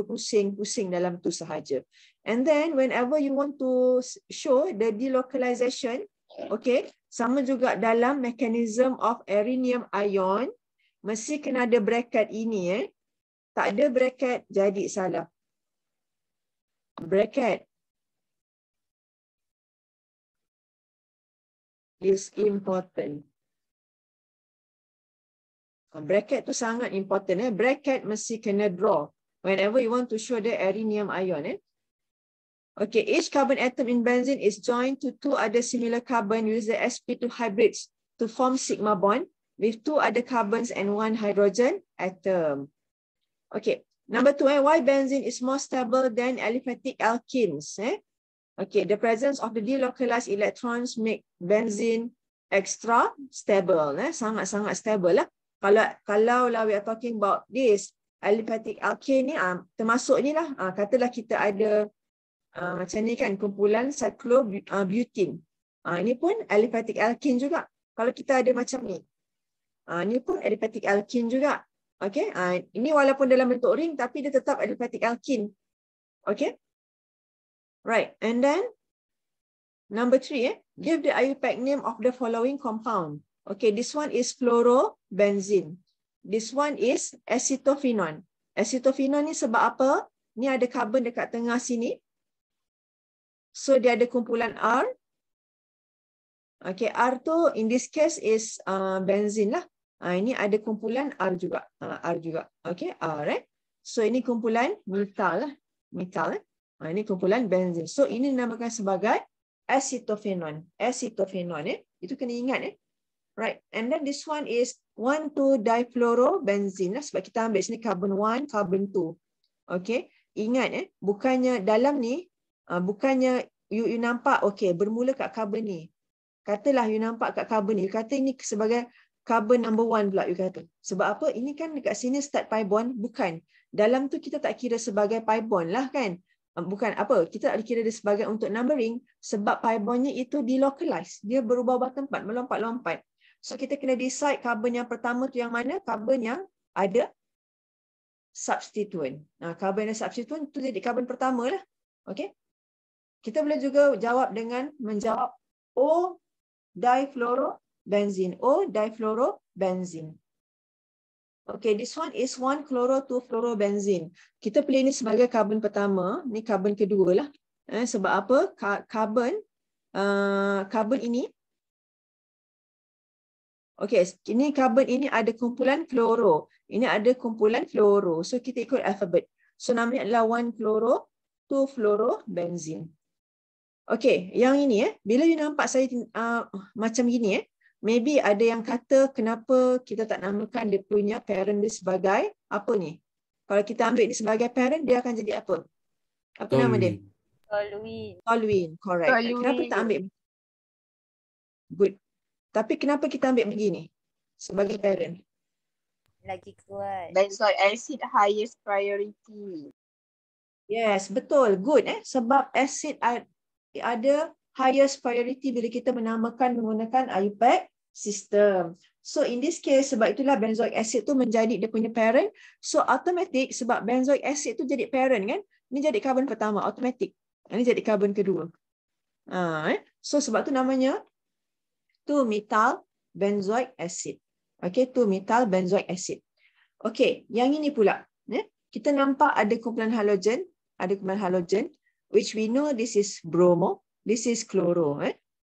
pusing dalam tu sahaja. And then whenever you want to show the delocalization, okay, sama juga dalam mechanism of rhenium ion, mesti kena ada bracket ini. Tak ada bracket, jadi salah. Bracket is important. Bracket tu sangat important. Bracket mesti kena draw whenever you want to show the rhenium ion. Okay, each carbon atom in benzene is joined to 2 other similar carbon with the sp2 hybrids to form sigma bond with 2 other carbons and 1 hydrogen atom. Okay, number 2, why benzene is more stable than aliphatic alkenes? Okay, the presence of the delocalized electrons make benzene extra stable. Sangat-sangat stable lah. Kalau we are talking about this aliphatic alkane ni, termasuk ni lah. Katalah kita ada macam ni kan, kumpulan cyclobutene. Ini pun aliphatic alkane juga. Kalau kita ada macam ni. Ini pun aliphatic alkane juga. Okay, ini walaupun dalam bentuk ring tapi dia tetap aliphatic alkane. Okay. Right, and then number 3, give the IUPAC name of the following compound. Okay, this one is fluorobenzene. This one is acetophenone. Acetophenone ni sebab apa? Ni ada carbon dekat tengah sini. So dia ada kumpulan R. Okay, R tu in this case is benzene lah. Ini ada kumpulan R juga. Okay, R. So ini kumpulan metal lah. Metal. Ini kumpulan benzene. So ini dinamakan sebagai acetophenone. Acetophenone. Itu kena ingat. Right. And then this one is 1,2-difluorobenzene. Sebab kita ambil sini carbon 1, carbon 2. Okay. Ingat. Bukannya dalam ni, bukannya you nampak, okay, bermula kat carbon ni. Katalah you nampak kat carbon ni. You kata ini sebagai carbon number 1 pula. You kata. Sebab apa? Ini kan dekat sini start pi bond. Bukan. Dalam tu kita tak kira sebagai pi bond lah kan. Bukan apa, kita tak dikira dia sebagai untuk numbering sebab pi bondnya itu delocalize. Dia berubah-ubah tempat, melompat-lompat. So kita kena decide carbon yang pertama tu yang mana? Carbon yang ada substituent. Carbon yang substituent tu jadi carbon pertama lah. Okay. Kita boleh juga jawab dengan menjawab O-difluorobenzene. O-difluorobenzene. Okay, this one is 1-chloro-2-fluorobenzene. Kita pilih ini sebagai karbon pertama. Ini karbon kedua lah. Sebab apa? Karbon ini. Okey, ini karbon ini ada kumpulan fluoro. Ini ada kumpulan fluoro. So kita ikut alfabet. So namanya adalah 1-fluoro, 2-fluorobenzene. Okey, yang ini bila you nampak saya macam gini maybe ada yang kata kenapa kita tak namakan dia punya parent dia sebagai apa ni? Kalau kita ambil dia sebagai parent, dia akan jadi apa? Apa nama dia? Toluene. Toluene, correct. Toluene. Kenapa tak ambil? Good. Tapi kenapa kita ambil begini sebagai parent? Lagi kuat. Benzoic acid highest priority. Yes, betul. Good. Sebab acid ada highest priority bila kita menamakan menggunakan IUPAC system. So in this case, sebab itulah benzoic acid tu menjadi dia punya parent. So automatic sebab benzoic acid tu jadi parent kan. Ini jadi karbon pertama, automatic. Ini jadi karbon kedua. So sebab tu namanya 2-methyl benzoic acid. Okay, 2-methyl benzoic acid. Okay, yang ini pula. Kita nampak ada kumpulan halogen. Ada kumpulan halogen. Which we know this is bromo. This is chloro.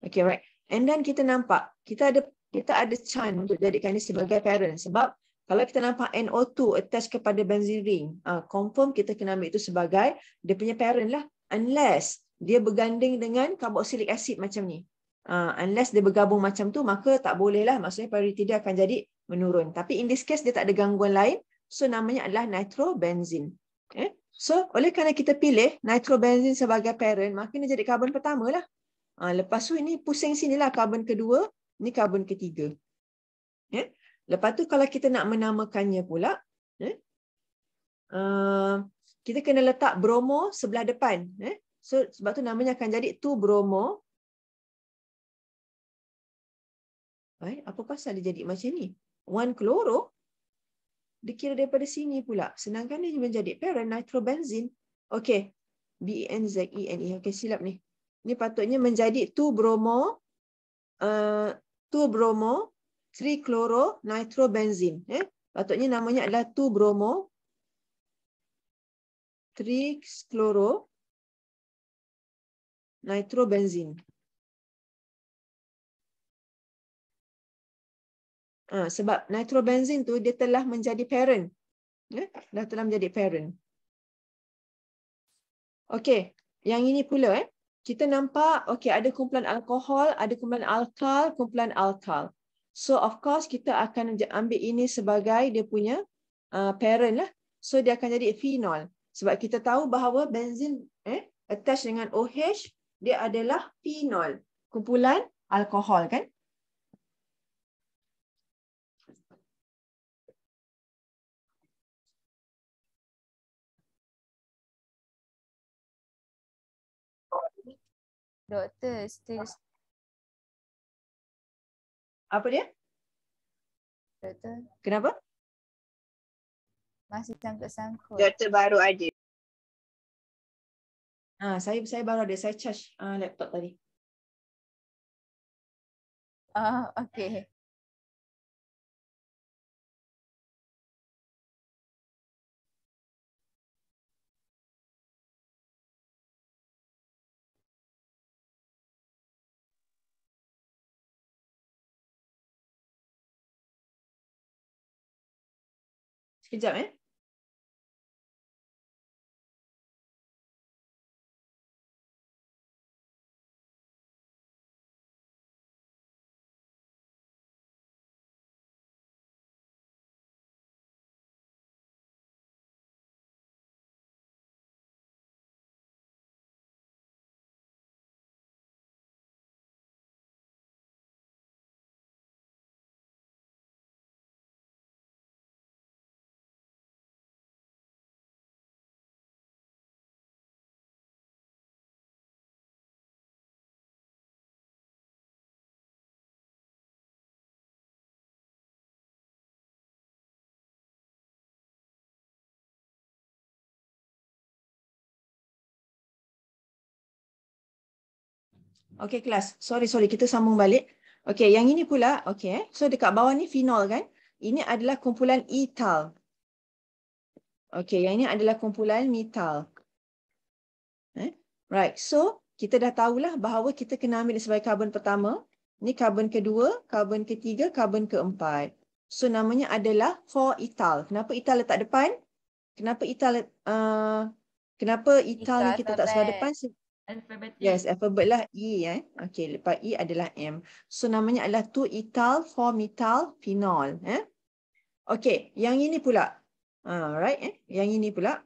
Okay, right. And then kita nampak. Kita ada chance untuk jadikan ini sebagai parent. Sebab kalau kita nampak NO2 attach kepada benzene ring. Confirm kita kena ambil itu sebagai dia punya parent lah. Unless dia berganding dengan carboxylic acid macam ni. Unless dia bergabung macam tu, maka tak boleh lah. Maksudnya priority dia akan jadi menurun. Tapi in this case, dia tak ada gangguan lain. So, namanya adalah nitrobenzene. So, oleh kerana kita pilih nitrobenzene sebagai parent, maka ini jadi karbon pertama lah. Lepas tu, ini pusing sini lah karbon kedua. Ini karbon ketiga. Lepas tu, kalau kita nak menamakannya pula, kita kena letak bromo sebelah depan. So, sebab tu namanya akan jadi 2-bromo. Apa pasal dia jadi macam ni? 1-chloro, dikira daripada sini pula. Sedangkan dia menjadi parent nitrobenzene. Okey. B-E-N-Z-E-N-E. Okey, silap ni. Ini patutnya menjadi 2-bromo, 3-chloro nitrobenzene. Patutnya namanya adalah 2-bromo, 3-chloro nitrobenzene. Sebab nitrobenzene tu dia telah menjadi parent. Dah telah menjadi parent. Okey, yang ini pula kita nampak ada kumpulan alkohol, ada kumpulan alkal. So of course kita akan ambil ini sebagai dia punya parent lah. So dia akan jadi phenol. Sebab kita tahu bahawa benzene attach dengan OH, dia adalah phenol, kumpulan alkohol kan? Doktor, still. Apa dia? Doktor, Kenapa? masih sangkut-sangkut. Doktor baru ada. Saya baru ada. Saya charge laptop tadi. Okay. Sekejap Okey kelas. Sorry kita sambung balik. Okey, yang ini pula, okey. So dekat bawah ni phenol kan? Ini adalah kumpulan ethyl. Okey, yang ini adalah kumpulan methyl. Right. So kita dah tahulah bahawa kita kena ambil sebagai karbon pertama. Ni karbon kedua, karbon ketiga, karbon keempat. So namanya adalah 4-ethyl. Kenapa ethyl letak depan? Kenapa ethyl ni kita tak sebelah depan? Alfabetik. Yes, alfabet lah E. Okey, lepas E adalah M. So namanya adalah 2-ethyl 4-methyl phenol. Okey, yang ini pula. Right? Yang ini pula.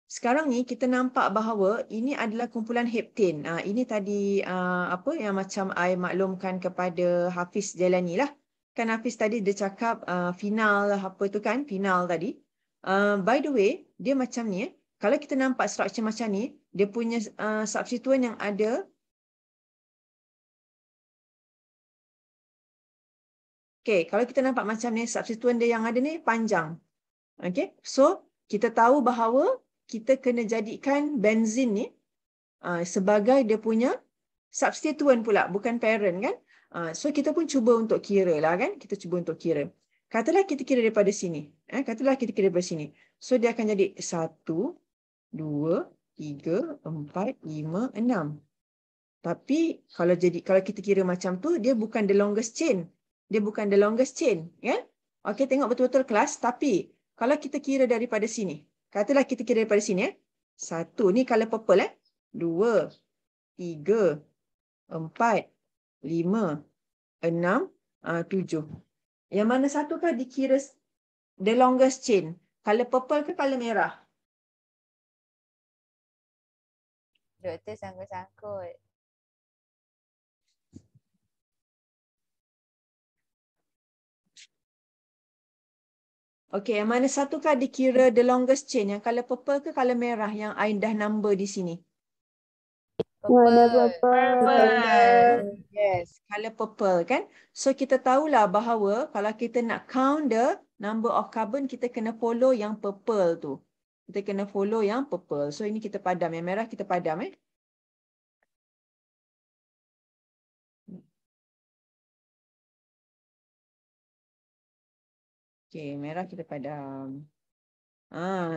Sekarang ni kita nampak bahawa ini adalah kumpulan heptane. Ini tadi apa yang macam I maklumkan kepada Hafiz Jailani lah. Kan Hafiz tadi dia cakap final lah apa tu kan, final tadi. By the way, dia macam ni. Kalau kita nampak structure macam ni, dia punya substituent yang ada. Okay, kalau kita nampak macam ni, substituent dia yang ada ni panjang. Okay, so kita tahu bahawa kita kena jadikan benzin ni sebagai dia punya substituent pula, bukan parent kan. So kita pun cuba untuk kira lah kan. Kita cuba untuk kira. Katalah kita kira daripada sini. Katalah kita kira daripada sini. So dia akan jadi 1, 2, 3, 4, 5, 6. Tapi kalau kita kira macam tu, dia bukan the longest chain. Dia bukan the longest chain. Kan? Okay, tengok betul-betul kelas. Tapi kalau kita kira daripada sini. Katalah kita kira daripada sini. 1, ni color purple. 2, 3, 4, 5, 6, 7. Yang mana satukah dikira the longest chain? Color purple ke color merah? Doktor sangkut-sangkut. Okey, yang mana satukah dikira the longest chain? Yang color purple ke color merah yang I dah number di sini? Purple. Yes, color purple kan? So kita tahulah bahawa kalau kita nak count the number of carbon, kita kena follow yang purple tu. Kita kena follow yang purple. So ini kita padam. Yang merah kita padam. Okey, merah kita padam.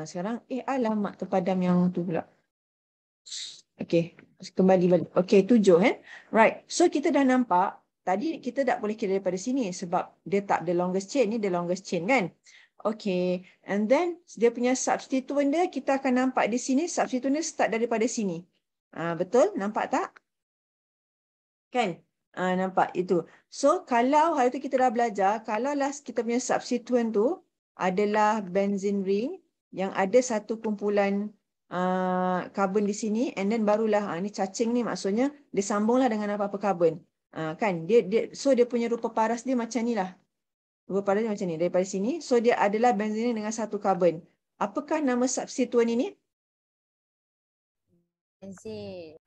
Sekarang alamak terpadam yang tu pula. Okey, kembali balik. Okey, 7 Right. So kita dah nampak tadi kita tak boleh kira daripada sini sebab dia tak the longest chain, ni the longest chain kan. Okey, and then dia punya substituent dia kita akan nampak di sini, substituent dia start daripada sini. Betul? Nampak tak? Kan? Nampak itu. So kalau hari tu kita dah belajar, kalau lah kita punya substituent tu adalah benzene ring yang ada satu kumpulan karbon di sini, and then barulah ni cacing ni maksudnya dia sambunglah dengan apa-apa karbon. Kan? So dia punya rupa paras dia macam ni lah. Rupa paras dia macam ni daripada sini. So dia adalah benzene dengan satu karbon. Apakah nama substituent ini? Benzin.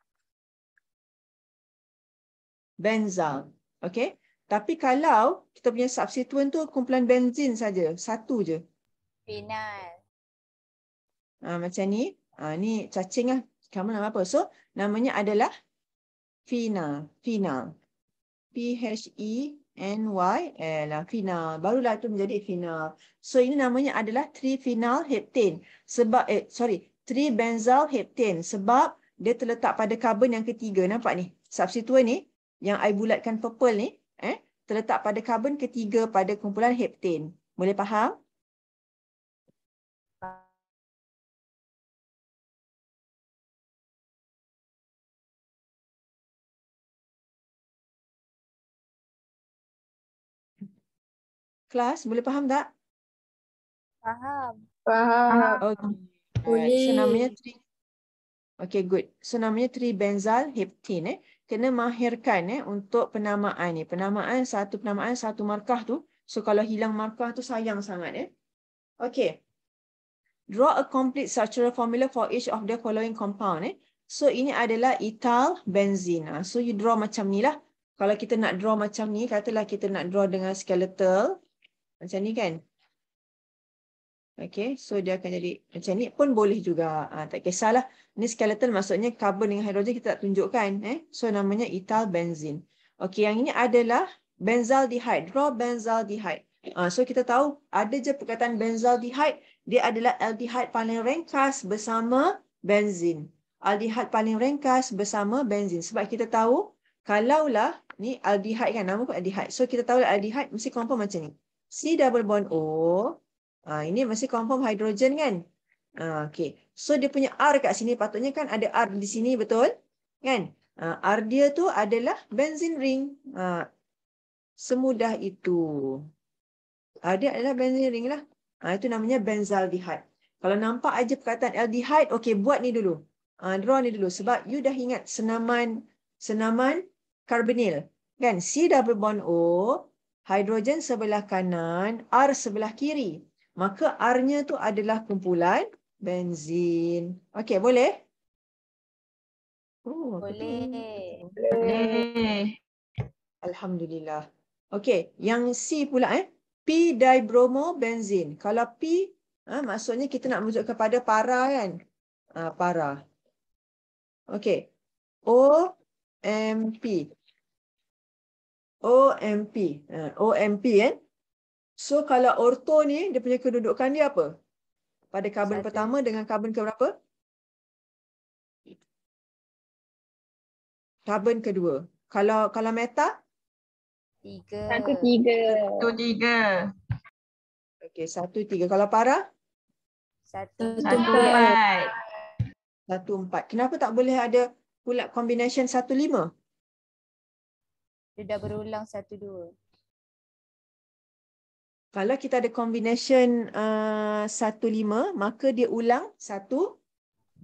Benzal. Okey. Tapi kalau kita punya substituent tu kumpulan benzin saja, satu je. Final. Macam ni. Ni cacing lah. Kamu nama apa? So, namanya adalah phenol. Phenol. P-H-E-N-Y-L. Phenol. Barulah tu menjadi phenol. So, ini namanya adalah 3-phenyl heptane. Sebab, 3-benzyl heptane. Sebab dia terletak pada karbon yang ketiga. Nampak ni? Substituent ni. Yang I bulatkan purple ni, terletak pada karbon ketiga pada kumpulan heptane. Boleh faham? Kelas, boleh faham tak? Faham. Okay. Alright. So namanya okay, good. So namanya 3-benzyl heptane. Kena mahirkan untuk penamaan ni. Penamaan, satu markah tu. So kalau hilang markah tu sayang sangat. Okay. Draw a complete structural formula for each of the following compound. So ini adalah ethyl benzene. So you draw macam ni lah. Kalau kita nak draw macam ni, katalah kita nak draw dengan skeletal. Macam ni kan. Okay, so dia akan jadi macam ni pun boleh juga. Tak kisahlah. Ni skeletal maksudnya karbon dengan hidrogen kita tak tunjukkan. So namanya ethyl benzene. Okay, yang ini adalah benzaldehyde. Draw benzaldehyde. So kita tahu ada je perkataan benzaldehyde. Dia adalah aldehyde paling ringkas bersama benzene. Aldehyde paling ringkas bersama benzene. Sebab kita tahu Kalaulah ni aldehyde kan, nama pun aldehyde. So kita tahu aldehyde mesti confirm macam ni. C double bond O. Ini mesti confirm hidrogen kan? Okay. So dia punya R kat sini patutnya kan ada R di sini, betul? Kan? R dia tu adalah benzene ring. Semudah itu. R dia adalah benzene ring lah. Itu namanya benzaldehyde. Kalau nampak aja perkataan aldehyde, okay, buat ni dulu. Draw ni dulu. Sebab you dah ingat senaman karbonil. Kan? C double bond O, hidrogen sebelah kanan, R sebelah kiri. Maka R-nya tu adalah kumpulan benzin. Okey, boleh? Boleh. Boleh. Alhamdulillah. Okey, yang C pula P dibromobenzin. Kalau P maksudnya kita nak merujuk kepada para kan? Para. Okey. OMP. OMP. OMP kan? So kalau orto ni dia punya kedudukan dia apa? Pada karbon pertama dengan karbon ke berapa? Karbon kedua. Kalau meta? 3. 1, 3. Okey, 1, 3. Kalau para? 1, 1, 4. 1, 4. Kenapa tak boleh ada pula combination 1, 5? Dia dah berulang 1, 2. Kalau kita ada combination 1, 5, maka dia ulang 1,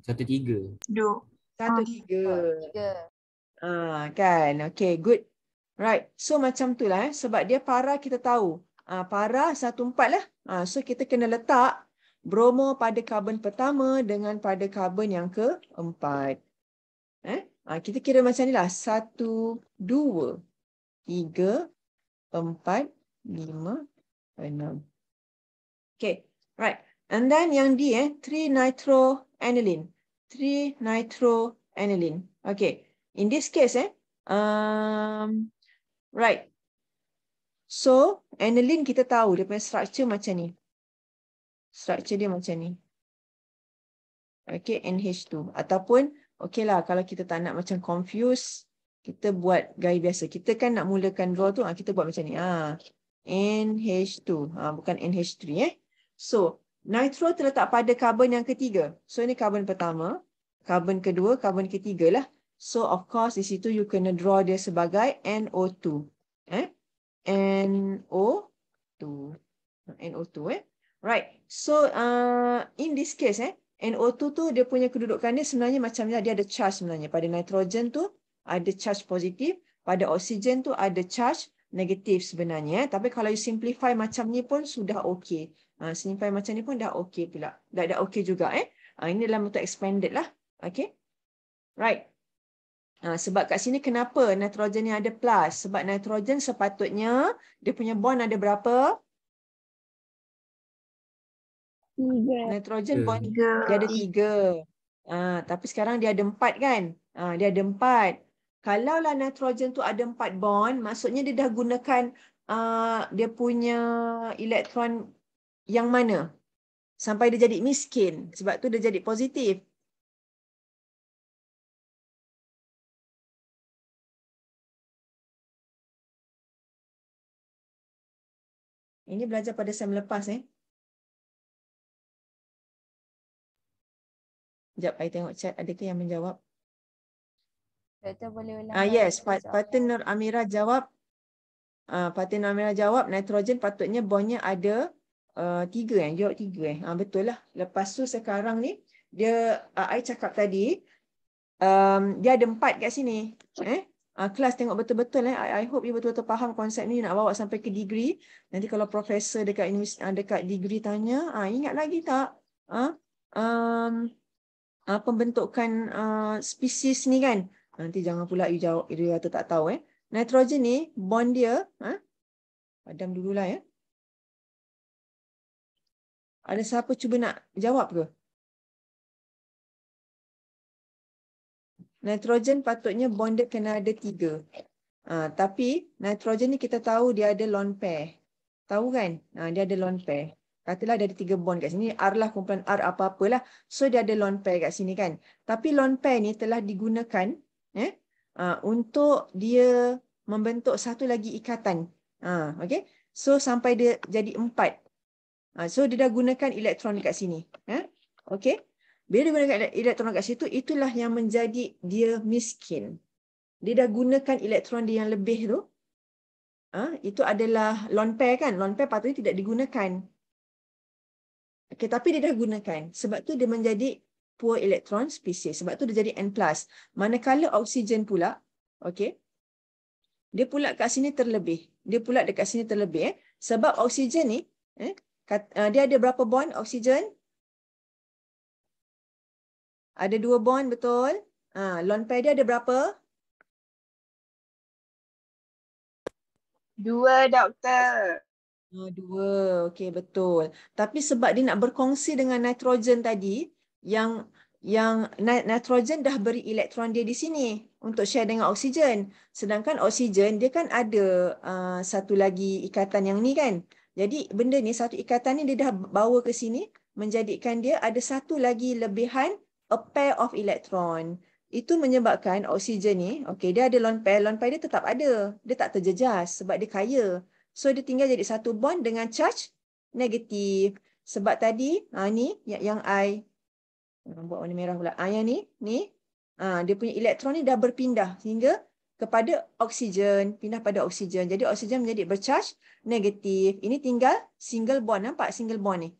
1, 3. 2. 1, 3. 3. Kan? Okay, good. Right. So macam tu lah. Sebab dia para kita tahu. Para 1, 4 lah. So kita kena letak bromo pada karbon pertama dengan pada karbon yang keempat. Kita kira macam ni lah. 1, 2, 3, 4, 5, 6. Okay. Right. And then yang D, 3-nitroaniline. 3-nitroaniline. Okay. In this case, right. So, aniline kita tahu dia punya structure macam ni. Structure dia macam ni. Okay, NH2. Ataupun, okay lah, kalau kita tak nak macam confuse, kita buat gaya biasa. Kita kan nak mulakan draw tu, kita buat macam ni. NH2. Bukan NH3. So, nitro terletak pada karbon yang ketiga. So, ini karbon pertama. Karbon kedua, karbon ketiga lah. So, of course, di situ you kena draw dia sebagai NO2. NO2. NO2, Right. So, in this case, NO2 tu dia punya kedudukan dia sebenarnya macam dia ada charge sebenarnya. Pada nitrogen tu ada charge positif. Pada oksigen tu ada charge negatif sebenarnya. Tapi kalau you simplify macam ni pun sudah okey. Simplify macam ni pun dah okey pula. Dah okey juga. Ini dalam bentuk expanded lah. Okay. Right. Sebab kat sini kenapa nitrogen ni ada plus? Sebab nitrogen sepatutnya dia punya bond ada berapa? 3. Nitrogen bond dia ada 3. Tapi sekarang dia ada 4 kan? Dia ada 4. Kalaulah nitrogen tu ada 4 bond, maksudnya dia dah gunakan dia punya elektron yang mana? Sampai dia jadi miskin. Sebab tu dia jadi positif. Ini belajar pada sem lepas. Sekejap, saya tengok chat. Adakah yang menjawab? Doktor boleh ulang. Yes, Fatin Nur Amira jawab. Fatin Nur Amira jawab, nitrogen patutnya bondnya ada 3 Jawab 3 betul lah. Lepas tu sekarang ni, dia, I cakap tadi, dia ada 4 kat sini. Kelas tengok betul-betul. I hope you betul-betul faham konsep ni, nak bawa sampai ke degree. Nanti kalau profesor dekat degree tanya, ingat lagi tak? Pembentukan spesies ni kan? Nanti jangan pula you jawab, you kata tak tahu. Nitrogen ni, bond dia, padam dululah ya. Ada siapa cuba nak jawab ke? Nitrogen patutnya bond dia kena ada 3. Tapi nitrogen ni kita tahu dia ada lone pair. Tahu kan? Dia ada lone pair. Katalah dia ada 3 bond kat sini. R lah, kumpulan R apa-apalah. So dia ada lone pair kat sini kan. Tapi lone pair ni telah digunakan. untuk dia membentuk satu lagi ikatan. Okay. So sampai dia jadi 4. So dia dah gunakan elektron dekat sini. Okay. Bila dia gunakan elektron dekat situ, itulah yang menjadi dia miskin. Dia dah gunakan elektron dia yang lebih tu. Itu adalah lone pair kan. Lone pair patutnya tidak digunakan. Okay, tapi dia dah gunakan. Sebab tu dia menjadi poor electron species. Sebab tu dia jadi N+. Manakala oksigen pula, okay, dia pula kat sini terlebih. Dia pula dekat sini terlebih. Sebab oksigen ni, dia ada berapa bond oksigen? Ada 2 bond, betul? Lone pair dia ada berapa? 2, doktor. 2, okey, betul. Tapi sebab dia nak berkongsi dengan nitrogen tadi, yang nitrogen dah beri elektron dia di sini untuk share dengan oksigen. Sedangkan oksigen dia kan ada satu lagi ikatan yang ni kan. Jadi benda ni, satu ikatan ni dia dah bawa ke sini, menjadikan dia ada satu lagi lebihan, a pair of electron. Itu menyebabkan oksigen ni, okey, dia ada lone pair dia tetap ada. Dia tak terjejas sebab dia kaya. So dia tinggal jadi satu bond dengan charge negatif. Sebab tadi ni yang I buat warna merah pula. Yang ni dia punya elektron ni dah berpindah hingga kepada oksigen, pindah pada oksigen. Jadi oksigen menjadi bercharge negatif. Ini tinggal single bond, nampak single bond ni.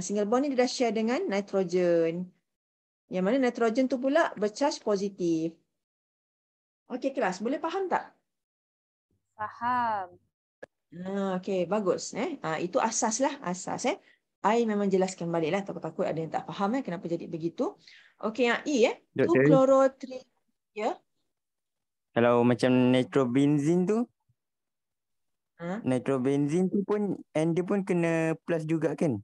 Single bond ni dia dah share dengan nitrogen. Yang mana nitrogen tu pula bercharge positif. Okey kelas, boleh faham tak? Faham. Okey, bagus. Itu asas lah, asas. I memang jelaskan balik lah, takut-takut ada yang tak faham kenapa jadi begitu. Okey, yang E 2-chloro-3. Ya. Kalau macam nitrobenzin tu, nitrobenzin tu pun N dia pun kena plus juga kan?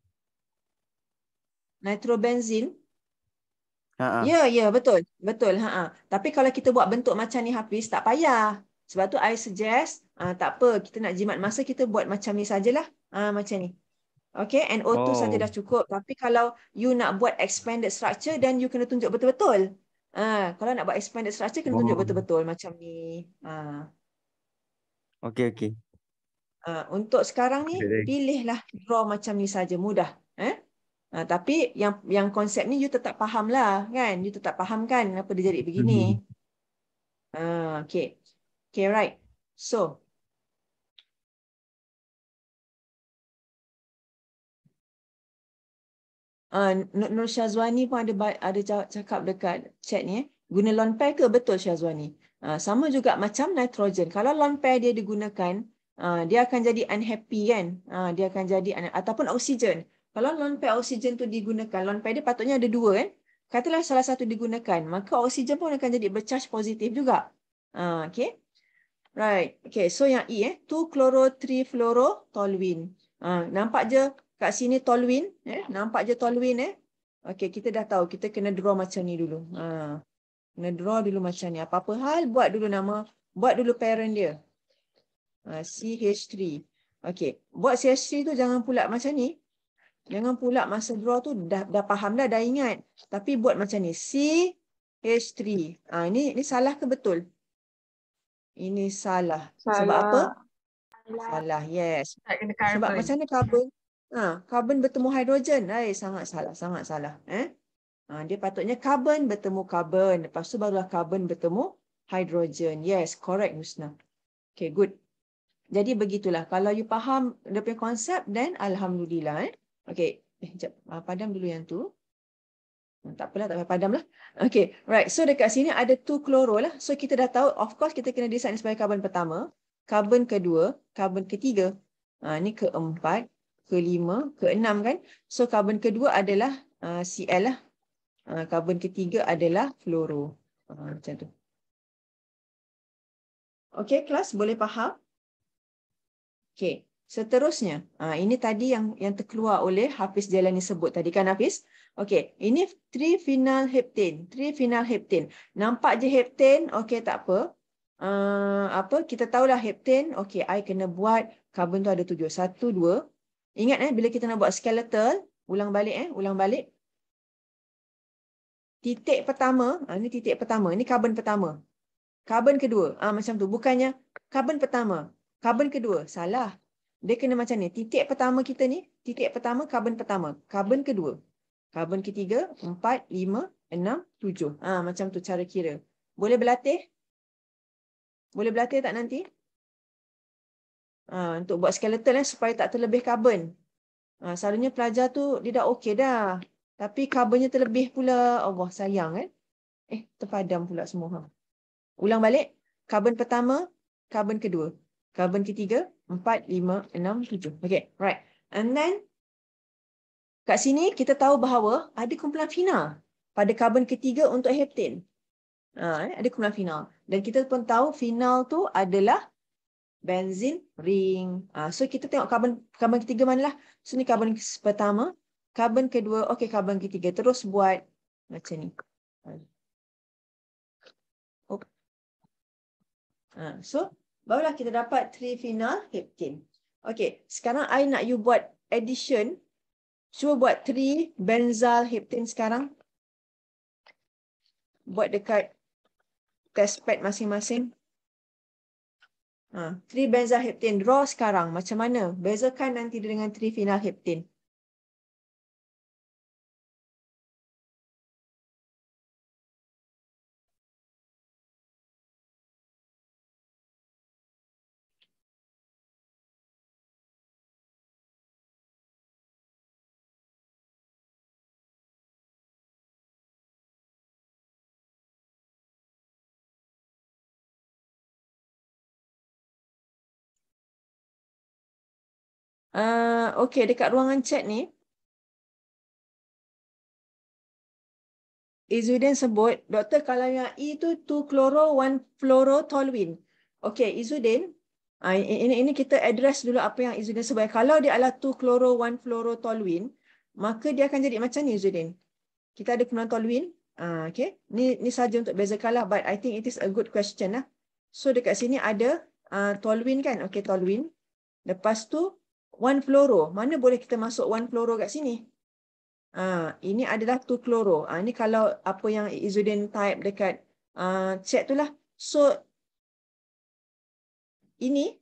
Nitrobenzin. Ya, betul. Betul. Tapi kalau kita buat bentuk macam ni Hafiz, tak payah. Sebab tu I suggest, tak apa, kita nak jimat masa, kita buat macam ni sajalah. Macam ni. Okay, NO2 saja dah cukup. Tapi kalau you nak buat expanded structure, then you kena tunjuk betul-betul. Kalau nak buat expanded structure, kena tunjuk betul-betul macam ni. Okey. Untuk sekarang ni, pilihlah draw macam ni saja, mudah. Tapi yang konsep ni you tetap faham lah kan? You tetap faham kan kenapa dia jadi begini? Okay. Okay, right. So, Nur Syazwani pun ada cakap dekat chat ni. Guna lone pair ke? Betul Syazwani. Sama juga macam nitrogen. Kalau lone pair dia digunakan, dia akan jadi unhappy kan? Dia akan jadi ataupun oksigen. Kalau lone pair oksigen tu digunakan, lone pair dia patutnya ada 2 kan? Katalah salah satu digunakan, maka oksigen pun akan jadi bercharge positif juga. Okay. Right. Okay, so yang E 2-chloro-3-fluorotoluene. Nampak je kat sini toluene, nampak je toluene Okay, kita dah tahu kita kena draw macam ni dulu. Kena draw dulu macam ni. Apa-apa hal buat dulu nama, buat dulu parent dia. CH3. Okay, buat CH3 tu jangan pula macam ni. Jangan pula masa draw tu dah faham dah ingat. Tapi buat macam ni. CH3. Ini salah ke betul? Ini salah. Sebab apa? Salah, yes. Sebab macam mana karbon? Karbon bertemu hidrogen. Sangat salah. Dia patutnya karbon bertemu karbon. Lepas tu barulah karbon bertemu hidrogen. Yes, correct Husna. Okay, good. Jadi begitulah. Kalau you faham dia punya konsep, then alhamdulillah. Okay, sekejap. Padam dulu yang tu. Tak apalah, tak payah padam lah. Okay, right. So dekat sini ada 2-chloro lah. So kita dah tahu, of course kita kena decide sebagai karbon pertama, karbon kedua, karbon ketiga. Ni keempat, kelima, keenam kan. So karbon kedua adalah Cl lah. Karbon ketiga adalah fluoro. Macam tu. Okay, kelas boleh faham? Okay. Seterusnya, ini tadi yang terkeluar oleh Hafiz Jalani sebut tadi kan Hafiz? Okey, ini triphenyl heptane. Nampak je heptane, okey tak apa. Kita tahulah heptane, okey, I kena buat karbon tu ada 7. 1, 2. Ingat bila kita nak buat skeletal, ulang balik. Titik pertama, ini titik pertama, ini karbon pertama. Karbon kedua. Macam tu. Bukannya karbon pertama. Karbon kedua. Salah. Dia kena macam ni. Titik pertama kita ni. Titik pertama karbon pertama. Karbon kedua. Karbon ketiga. 4, 5, 6, 7. Macam tu cara kira. Boleh berlatih? Boleh berlatih tak nanti? Untuk buat skeleton supaya tak terlebih karbon. Selalunya pelajar tu dia dah okey dah. Tapi karbonnya terlebih pula. Allah sayang kan. Terpadam pula semua. Ulang balik. Karbon pertama, karbon kedua. Karbon ketiga, 4, 5, 6, 7. Okay, right. And then, kat sini kita tahu bahawa ada kumpulan final pada karbon ketiga untuk heptane. Ada kumpulan final. Dan kita pun tahu final tu adalah benzene ring. So, kita tengok karbon ketiga manalah. So, ni karbon pertama, karbon kedua, okay, karbon ketiga. Terus buat macam ni. So, barulah kita dapat tri-phenyl heptane. Okay, sekarang I nak you buat addition. Cuba buat 3 benzyl heptane sekarang. Buat dekat test pad masing-masing. 3 benzyl heptane. Draw sekarang. Macam mana? Bezakan nanti dengan tri-phenyl heptane. Okay, dekat ruangan chat ni, Izzuddin sebut, doktor kalau yang E tu 2-chloro 1-fluorotoluene. Okay, Izzuddin, ini kita address dulu apa yang Izzuddin sebut. Kalau dia adalah 2-chloro 1-fluorotoluene, maka dia akan jadi macam ni Izzuddin. Kita ada kumpulan toluene. Okay, ni saja untuk bezakan lah, but I think it is a good question lah. So dekat sini ada toluene kan? Okay, toluene. Lepas tu 1-fluoro. Mana boleh kita masuk 1-fluoro kat sini? Ini adalah 2-chloro. Ini kalau apa yang Izzuddin type dekat chat tu lah. So, ini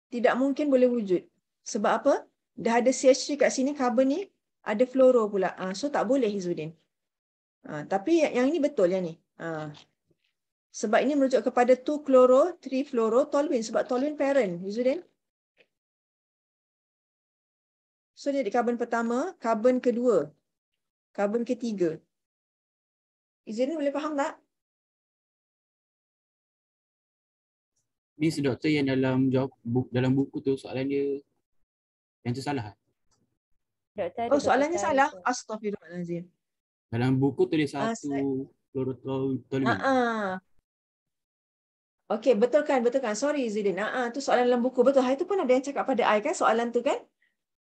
tidak mungkin boleh wujud. Sebab apa? Dah ada CH3 kat sini, karbon ni ada fluoro pula. So, tak boleh Izzuddin. Tapi yang ini betul yang ni. Sebab ini merujuk kepada 2-chloro 3-fluorotoluene. Sebab toluene parent, Izzuddin. So, dia di karbon pertama, karbon kedua, karbon ketiga. Izzuddin boleh faham tak? Ni doktor yang dalam dalam buku tu soalan dia yang tu salah. Soalannya salah. Astaghfirullahalazim. Dalam buku tu dia satu fluorotoluene. Okey, betulkan. Sorry Izzuddin. Tu soalan dalam buku. Betul. Hari tu pun ada yang cakap pada I kan soalan tu kan?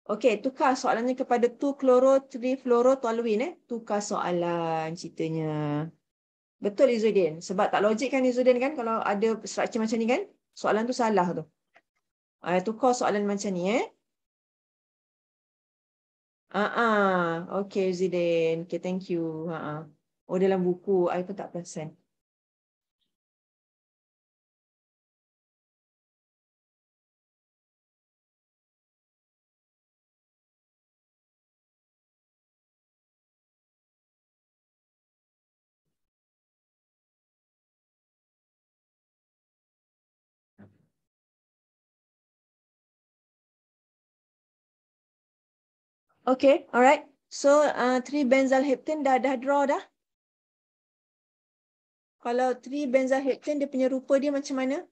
Okey, tukar soalannya kepada 2-chloro 3-fluorotoluene. Tukar soalan ceritanya. Betul Izzuddin. Sebab tak logik kan Izzuddin kan kalau ada structure macam ni kan? Soalan tu salah tu. Tukar soalan macam ni Okey Izzuddin. Okay, thank you. Oh, dalam buku I pun tak perasan. Okay, alright. So, 3 benzyl heptane dah draw dah. Kalau 3 benzyl heptane, dia punya rupa dia macam mana?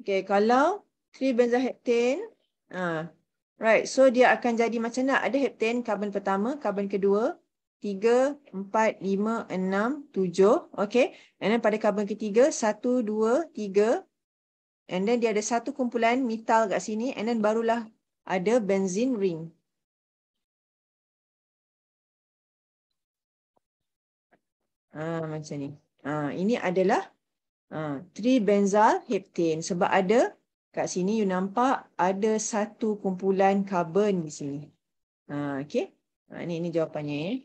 Okay, kalau 3 benzyl heptane, right. So, dia akan jadi macam nak. Ada heptane, karbon pertama, karbon kedua, 3, 4, 5, 6, 7. Okay. And then pada karbon ketiga, 1, 2, 3. And then dia ada satu kumpulan metal kat sini. And then barulah ada benzene ring. Macam ni. Ini adalah 3 benzyl heptane. Sebab ada kat sini you nampak ada satu kumpulan karbon di sini. Okay. Ini jawapannya.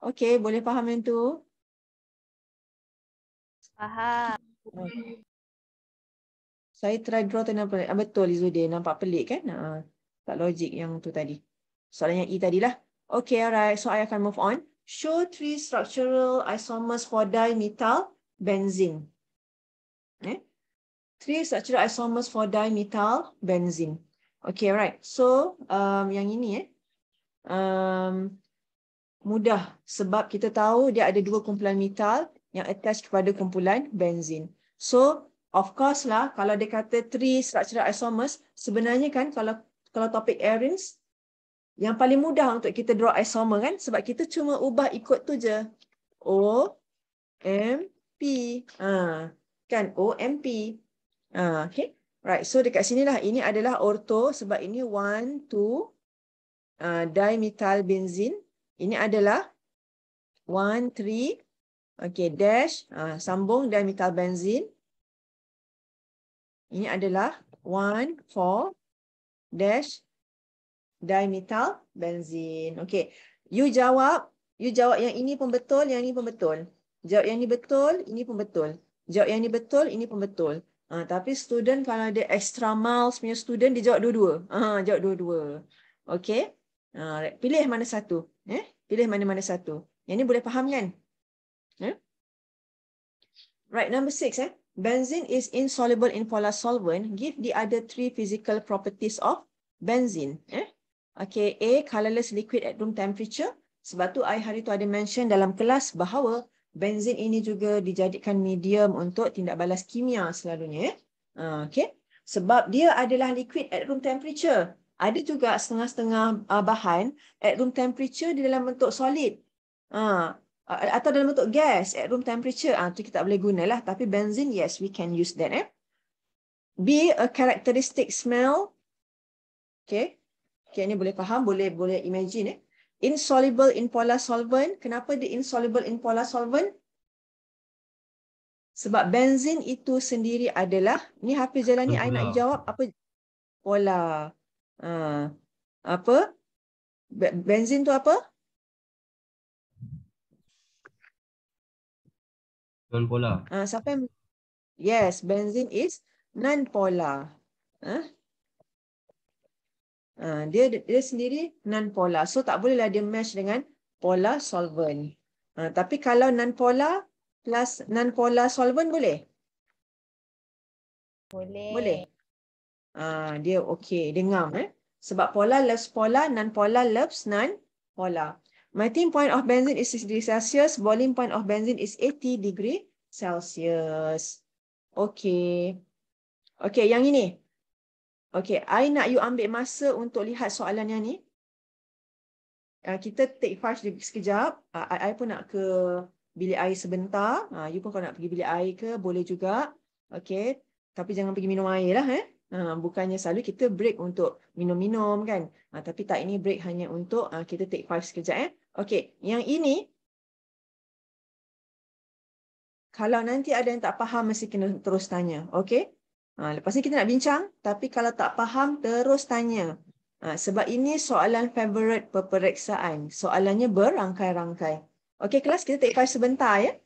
Okey, boleh faham yang tu? Faham. Saya try draw tu nampak. Betul Izzuddin, nampak pelik kan? Tak logik yang tu tadi. Soalan yang E tadilah. Okay, alright. So I akan move on. Show 3 structural isomers for dimethyl benzene. 3 structural isomers for dimethyl benzene. Okay, alright. So yang ini mudah sebab kita tahu dia ada 2 kumpulan metal yang attach kepada kumpulan benzene. So of course lah, kalau dia kata 3 structural isomers, sebenarnya kan kalau topik arenes, yang paling mudah untuk kita draw isomer kan, sebab kita cuma ubah ikut tu je. O, M, P. Kan, O, M, P. Okay. Right, so dekat sini lah, ini adalah ortho sebab ini 1, 2, dimethyl benzene. Ini adalah 1, 3. Okay, dash, sambung dimethyl benzene. Ini adalah 1, 4, dash, dimethyl benzene. Okay, you jawab yang ini pun betul, yang ini pun betul. Jawab yang ini betul, ini pun betul. Jawab yang ini betul, ini pun betul. Tapi student kalau dia extra miles punya student, dia jawab dua-dua. Jawab dua-dua. Okay. Pilih mana satu. Pilih mana-mana satu. Yang ini boleh faham kan? Right, number 6. Benzene is insoluble in polar solvent. Give the other 3 physical properties of benzene. Okay, A, colorless liquid at room temperature. Sebab tu I hari tu ada mention dalam kelas bahawa benzene ini juga dijadikan medium untuk tindak balas kimia selalunya. Okay, sebab dia adalah liquid at room temperature. Ada juga setengah-setengah bahan at room temperature di dalam bentuk solid. Atau dalam bentuk gas at room temperature. Tu kita tak boleh gunalah. Tapi benzene, yes, we can use that. B, a characteristic smell. Okay. Okay, ni boleh faham, boleh imagine. Insoluble in polar solvent. Kenapa dia insoluble in polar solvent? Sebab benzene itu sendiri adalah, ni Hafiz Jalani, I nak jawab apa? Polar. Apa? Benzene tu apa? Non-polar. Siapa yang... Yes, benzene is non-polar. Dia sendiri non-polar. So tak bolehlah dia match dengan polar solvent. Tapi kalau non-polar plus non-polar solvent boleh? Boleh. Boleh. Dia okey, dia ngam. Sebab polar loves polar, non-polar loves non-polar. Melting point of benzene is 60 degree Celsius. Boiling point of benzene is 80 degree Celsius. Okey. Okey, yang ini. Okey, I nak you ambil masa untuk lihat soalan yang ni. Kita take 5 sekejap. I pun nak ke bilik air sebentar. You pun kalau nak pergi bilik air ke, boleh juga. Okey, tapi jangan pergi minum air lah. Bukannya selalu kita break untuk minum-minum kan. Tapi tak, ini break hanya untuk kita take 5 sekejap. Okey, yang ini, kalau nanti ada yang tak faham, mesti kena terus tanya. Okey? Lepas ni kita nak bincang, tapi kalau tak faham, terus tanya. Sebab ini soalan favourite peperiksaan. Soalannya berangkai-rangkai. Okey kelas, kita take 5 sebentar ya.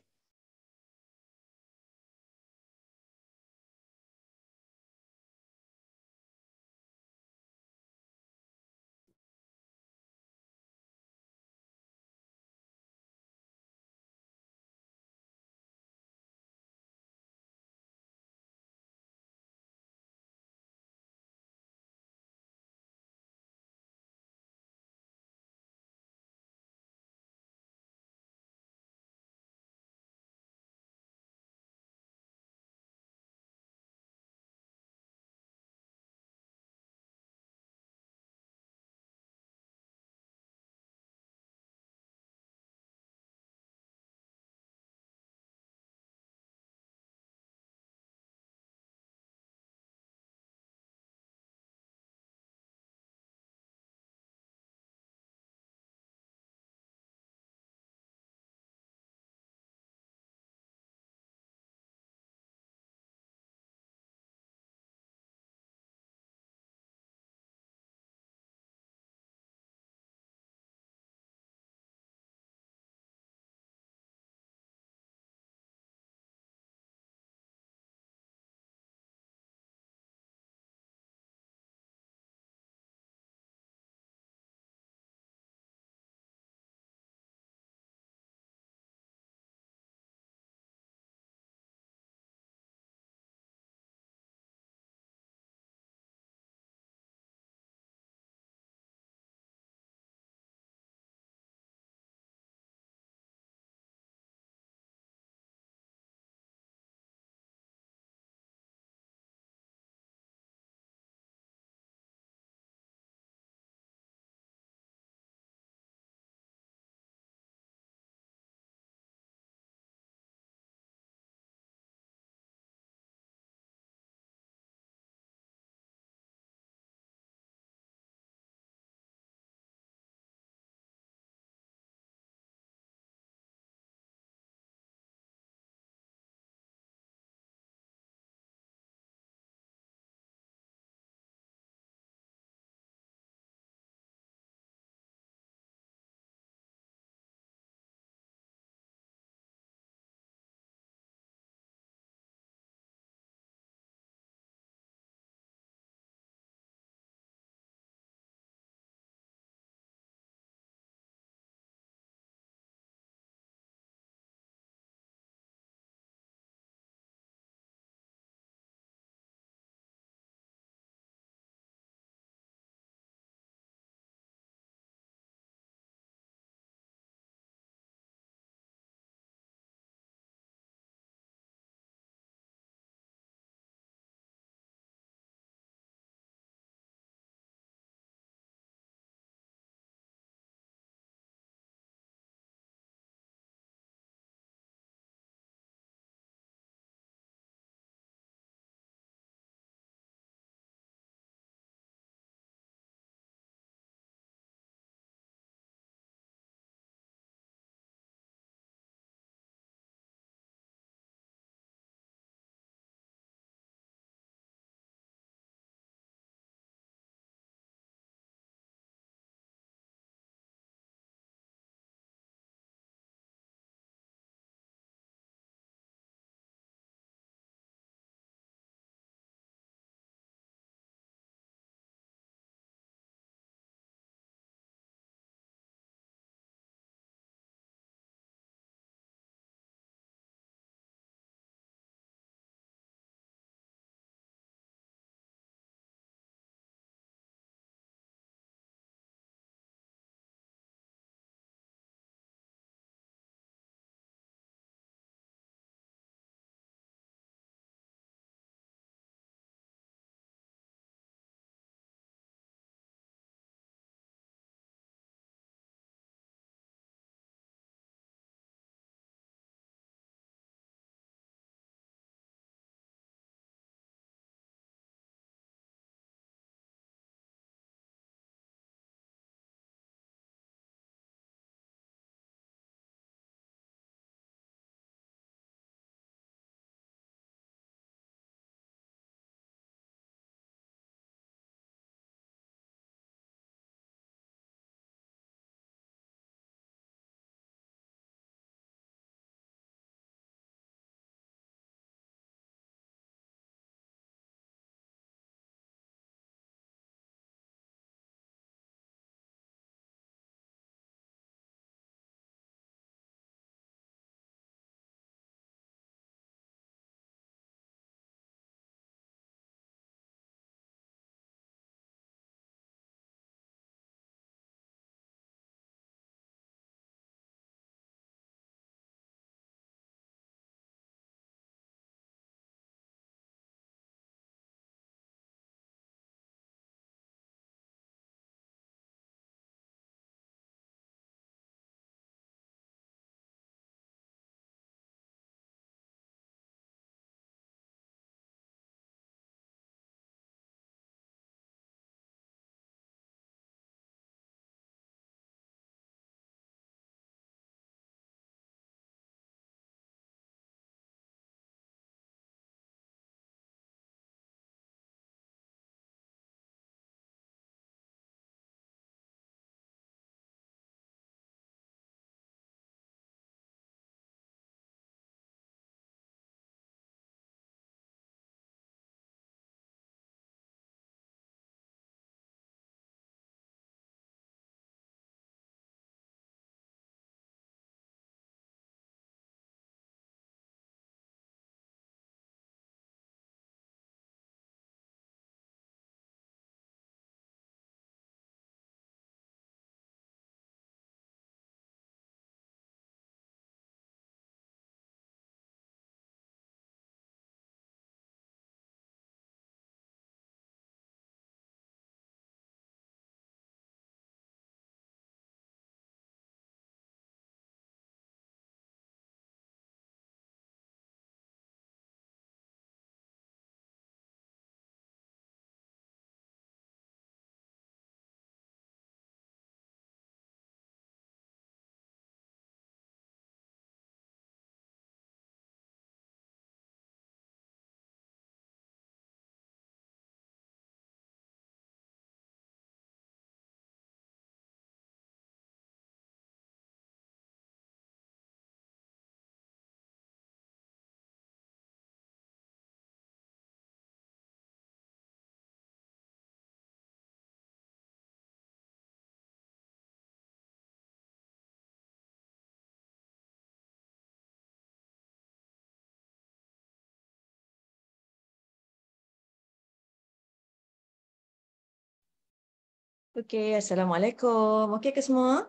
Okey, Assalamualaikum. Okey ke semua?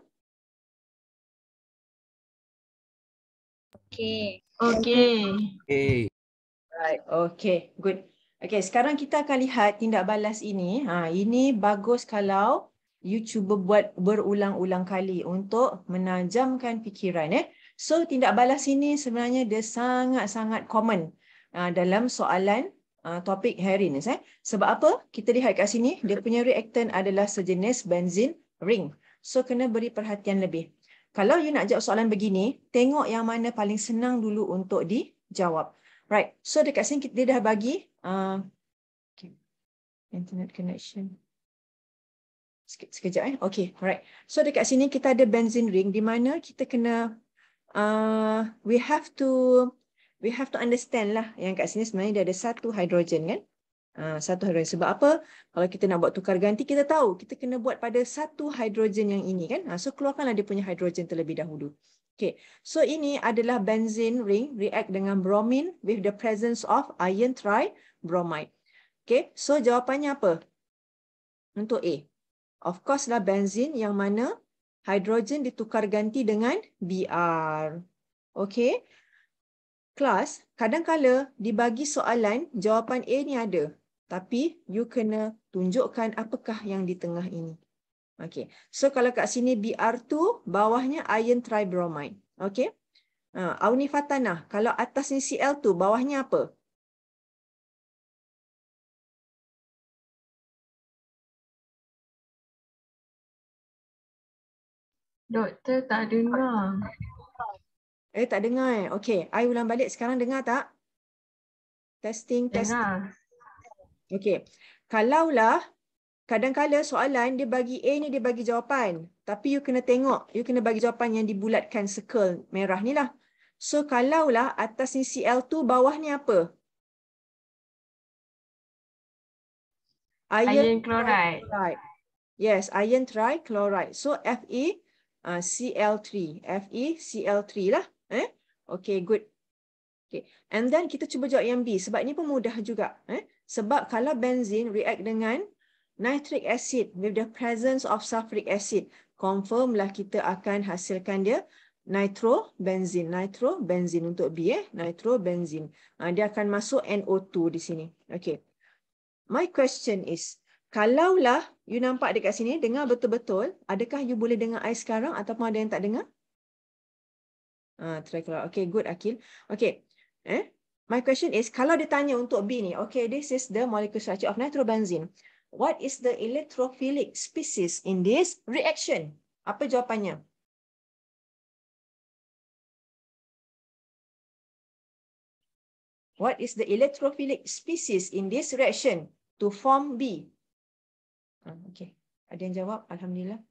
Okay. Okay. Okay. Right, okay, good. Okay, sekarang kita akan lihat tindak balas ini. Ini bagus kalau you cuba buat berulang-ulang kali untuk menajamkan fikiran. So, tindak balas ini sebenarnya dia sangat-sangat common dalam soalan topik hari ini. Sebab apa? Kita lihat kat sini, dia punya reactant adalah sejenis benzene ring. So, kena beri perhatian lebih. Kalau you nak jawab soalan begini, tengok yang mana paling senang dulu untuk dijawab. Right, so dekat sini dia dah bagi okay. Internet connection. Sekejap. Okay, right. So dekat sini kita ada benzene ring di mana kita kena we have to understand lah yang kat sini sebenarnya dia ada satu hidrogen kan. Satu hidrogen. Sebab apa? Kalau kita nak buat tukar ganti, kita tahu kita kena buat pada satu hidrogen yang ini kan. So keluarkanlah dia punya hidrogen terlebih dahulu. Okay, so ini adalah benzene ring react dengan bromine with the presence of iron tribromide. Okay, so jawapannya apa? Untuk A. Of course lah benzene yang mana hidrogen ditukar ganti dengan Br. Okay. Kelas, kadang-kala dibagi soalan, jawapan A ni ada. Tapi you kena tunjukkan apakah yang di tengah ini. Okay, so kalau kat sini Br2, bawahnya iron tribromide. Okay, Auni Fatana, kalau atas ni Cl2, bawahnya apa? Doktor tak dengar. Tak dengar. Okay, I ulang balik. Sekarang dengar tak? Testing. Dengar. Okay, kalaulah kadang-kala soalan dia bagi A ni dia bagi jawapan. Tapi you kena tengok, you kena bagi jawapan yang dibulatkan circle merah ni lah. So kalaulah atas ni Cl2, bawah ni apa? Iron chloride. Yes, iron trichloride. So FeCl3. FeCl3 lah. Okay, good. Okay. And then kita cuba jawab yang B. Sebab ni pun mudah juga. Sebab kalau benzene react dengan nitric acid with the presence of sulfuric acid, confirm lah kita akan hasilkan dia nitrobenzene. Nitrobenzene untuk B. Nitrobenzene. Dia akan masuk NO2 di sini. Okay. My question is, kalaulah you nampak dekat sini, dengar betul-betul, adakah you boleh dengar I sekarang ataupun ada yang tak dengar? Try keluar. Okay, good Akil. Okay. My question is, kalau dia tanya untuk B ni, okay, this is the molecule structure of nitrobenzene. What is the electrophilic species in this reaction? Apa jawapannya? What is the electrophilic species in this reaction to form B? Okay. Ada yang jawab? Alhamdulillah.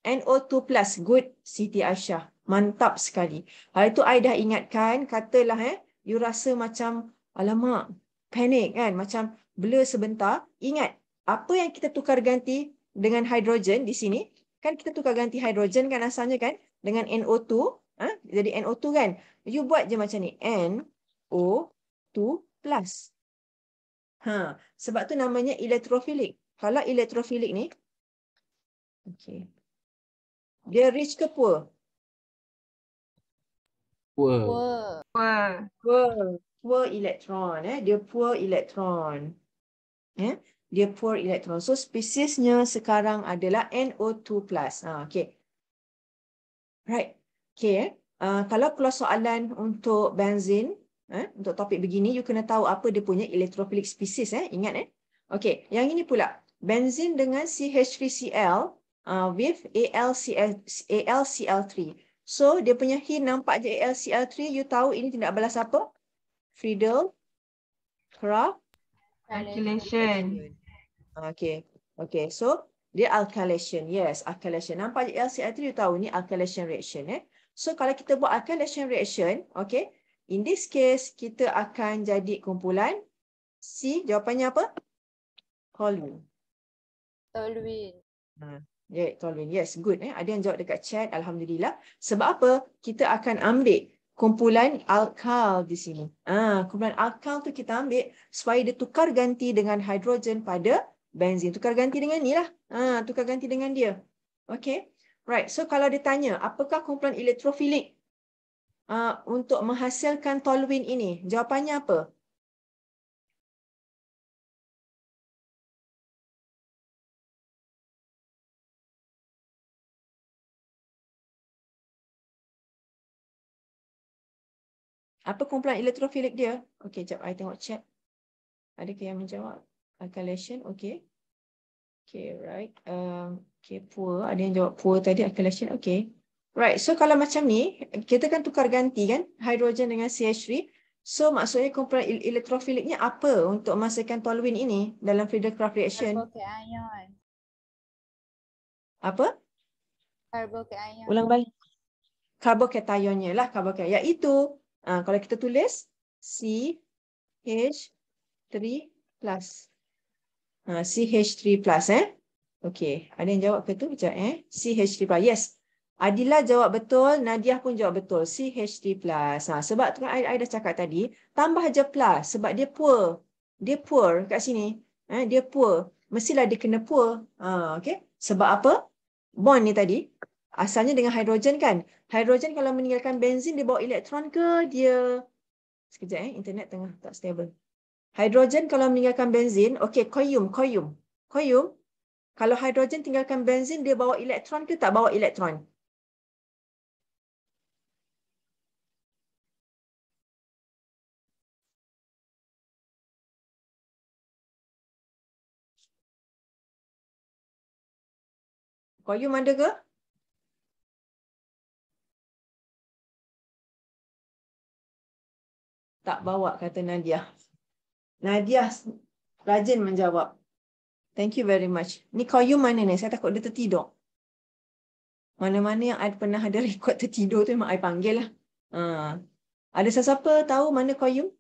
NO2+. Good, Siti Aisyah. Mantap sekali. Hari tu I dah ingatkan, katalah you rasa macam, alamak, panik kan? Macam blur sebentar. Ingat, apa yang kita tukar ganti dengan hidrogen di sini? Kan kita tukar ganti hidrogen kan asalnya kan? Dengan NO2. Jadi NO2 kan? You buat je macam ni. NO2+. Sebab tu namanya electrophilic. Kalau electrophilic ni, okay, dia rich ke poor? Poor. Poor electron. Dia poor electron. Dia poor electron. So spesiesnya sekarang adalah NO2+. Okay. Right. Okay. Kalau keluar soalan untuk benzene, untuk topik begini, you kena tahu apa dia punya electrophilic species. Ingat. Okay. Yang ini pula. Benzene dengan CH3Cl with AlCl3. So, dia punya hint nampak je AlCl3. You tahu ini tindak balas apa? Friedel-Crafts alkylation. Okay. Okay. So, dia alkylation. Yes, alkylation. Nampak je AlCl3, you tahu ni alkylation reaction. So, kalau kita buat alkylation reaction, okay, in this case, kita akan jadi kumpulan C. Jawapannya apa? Toluene. Toluene. Yes, good. Ada yang jawab dekat chat. Alhamdulillah. Sebab apa? Kita akan ambil kumpulan alkal di sini. Kumpulan alkal tu kita ambil supaya dia tukar ganti dengan hidrogen pada benzin. Tukar ganti dengan ni lah. Tukar ganti dengan dia. Okay. Right. So kalau dia tanya, apakah kumpulan elektrofilik untuk menghasilkan toluene ini? Jawapannya apa? Apa kumpulan elektrofilik dia? Okay, jap. I tengok chat. Adakah yang menjawab? Alkylation. Okay. Okay, right. Okay, poor. Ada yang jawab poor tadi. Alkylation. Okay. Right. So kalau macam ni, kita kan tukar ganti kan hidrogen dengan CH3. So maksudnya kumpulan elektrofiliknya apa untuk menghasilkan toluene ini dalam Friedel-Crafts reaction? Carbocation. Apa? Carbocation. Ulang balik. Carbocationnya lah. Carbocation. Iaitu, kalau kita tulis CH3 plus. CH3 plus Okey, ada yang jawab ke tu? Sekejap CH3 plus. Yes. Adila jawab betul, Nadiah pun jawab betul. CH3 plus. Sebab tu kan I dah cakap tadi, tambah je plus sebab dia poor. Dia poor kat sini. Dia poor. Mestilah dia kena poor. Okey. Sebab apa? Bond ni tadi asalnya dengan hidrogen kan. Hidrogen kalau meninggalkan benzin dia bawa elektron ke dia. Sekejap internet tengah tak stable. Hidrogen kalau meninggalkan benzin, okey, koyum. Kalau hidrogen tinggalkan benzin, dia bawa elektron ke tak bawa elektron? Koyum ada ke? Tak bawa, kata Nadiah. Nadiah rajin menjawab. Thank you very much. Ni koyum mana ni? Saya takut dia tertidur. Mana-mana yang I pernah ada rekod tertidur tu memang I panggil lah. Ada sesiapa tahu mana koyum?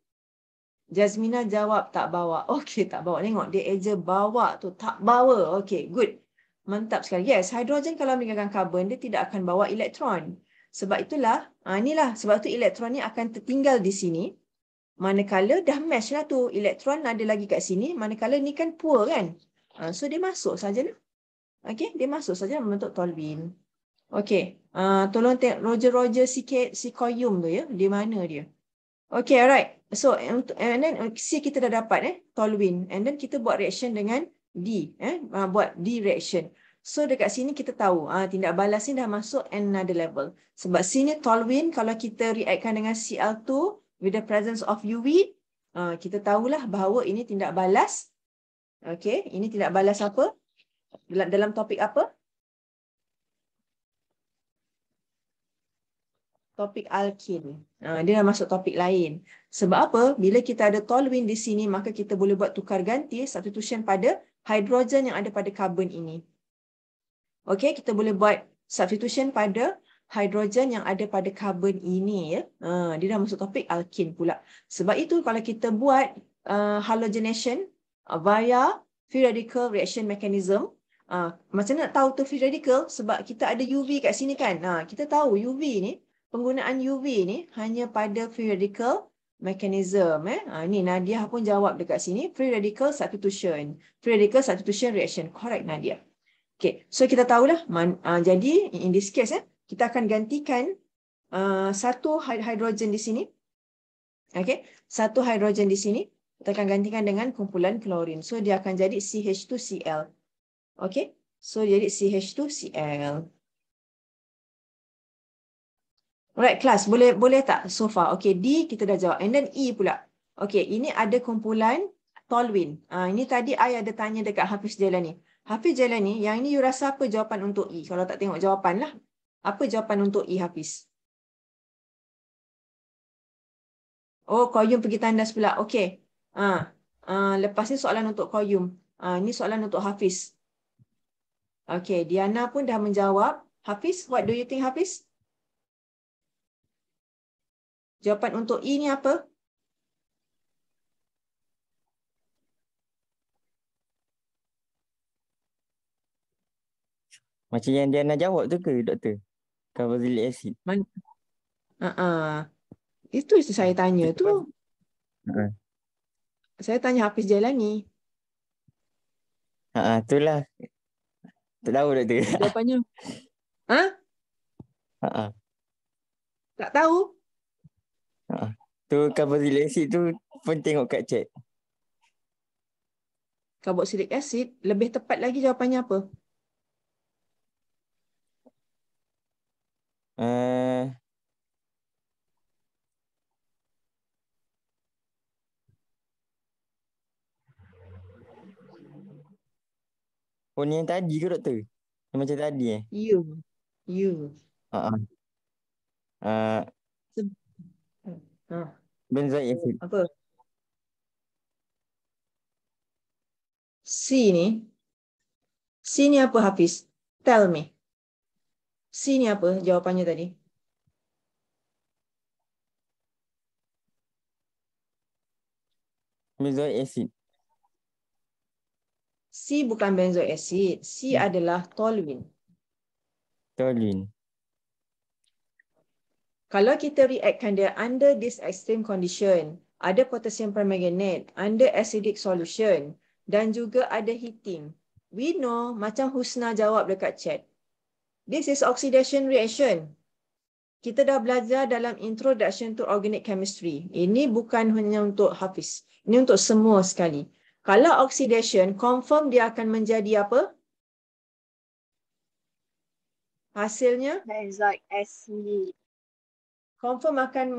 Jazmina jawab tak bawa. Okey, tak bawa. Tengok dia eja bawa tu. Tak bawa. Okey, good. Mantap sekali. Yes, hidrogen kalau meninggalkan karbon, dia tidak akan bawa elektron. Sebab itulah, inilah. Sebab tu elektron ni akan tertinggal di sini. Manakala dah match lah tu. Elektron ada lagi kat sini. Manakala ni kan poor kan. So dia masuk saja lah. Okey, dia masuk saja membentuk toluene. Okey, tolong tengok Roger sikit si koyum tu ya. Di mana dia? Okey, alright. So, and then C kita dah dapat toluene. And then kita buat reaction dengan D. Buat D reaction. So, dekat sini kita tahu tindak balas ni dah masuk another level. Sebab sini toluene kalau kita reactkan dengan Cl2 with the presence of UV, kita tahulah bahawa ini tindak balas. Okey, ini tindak balas apa? Dalam topik apa? Topik alkin. Dia dah masuk topik lain. Sebab apa? Bila kita ada toluene di sini, maka kita boleh buat tukar ganti, substitution pada hidrogen yang ada pada karbon ini. Okey, kita boleh buat substitution pada hidrogen yang ada pada karbon ini. Dia dah masuk topik alkin pula. Sebab itu kalau kita buat halogenation via free radical reaction mechanism, macam mana nak tahu tu free radical? Sebab kita ada UV kat sini kan. Kita tahu UV ni, penggunaan UV ni hanya pada free radical mechanism. Ni Nadia pun jawab dekat sini, free radical substitution. Free radical substitution reaction. Correct Nadia. Okay, so kita tahulah. Jadi in this case kita akan gantikan satu hidrogen di sini. Okay, satu hidrogen di sini. Kita akan gantikan dengan kumpulan klorin. So dia akan jadi CH2Cl. Okay, so jadi CH2Cl. Alright, kelas. Boleh tak so far? Okay, D kita dah jawab. And then E pula. Okay, ini ada kumpulan toluene. Ini tadi I ada tanya dekat Hafiz Jailani. Hafiz Jailani, yang ini you rasa apa jawapan untuk E? Kalau tak tengok jawapan lah. Apa jawapan untuk E, Hafiz? Oh, koyum pergi tandas pula. Okay. Lepas ni soalan untuk koyum. Ini soalan untuk Hafiz. Okay, Diana pun dah menjawab. Hafiz, what do you think, Hafiz? Jawapan untuk E ni apa? Macam yang Diana jawab tu ke, Doktor? Carboxylic acid. Itu saya tanya tu. Saya tanya Hafiz Jailani. Itulah. Tak tahu doktor. Jawapannya. Ha? Ha. Tak tahu? Tu carboxylic acid tu pun tengok kat chat. Carboxylic acid, lebih tepat lagi jawapannya apa? Oh ni yang tadi ke doktor? Yang macam tadi You. Benzoic acid. Apa? C ni apa Hafiz? Tell me. C ni apa jawapannya tadi? Benzoic acid. C bukan benzoic acid. C adalah toluene. Toluene. Kalau kita reactkan dia under this extreme condition, ada potassium permanganate, under acidic solution dan juga ada heating. We know, macam Husna jawab dekat chat. This is oxidation reaction. Kita dah belajar dalam Introduction to Organic Chemistry. Ini bukan hanya untuk Hafiz. Ini untuk semua sekali. Kalau oxidation, confirm dia akan menjadi apa? Hasilnya? Benzoic acid. Confirm akan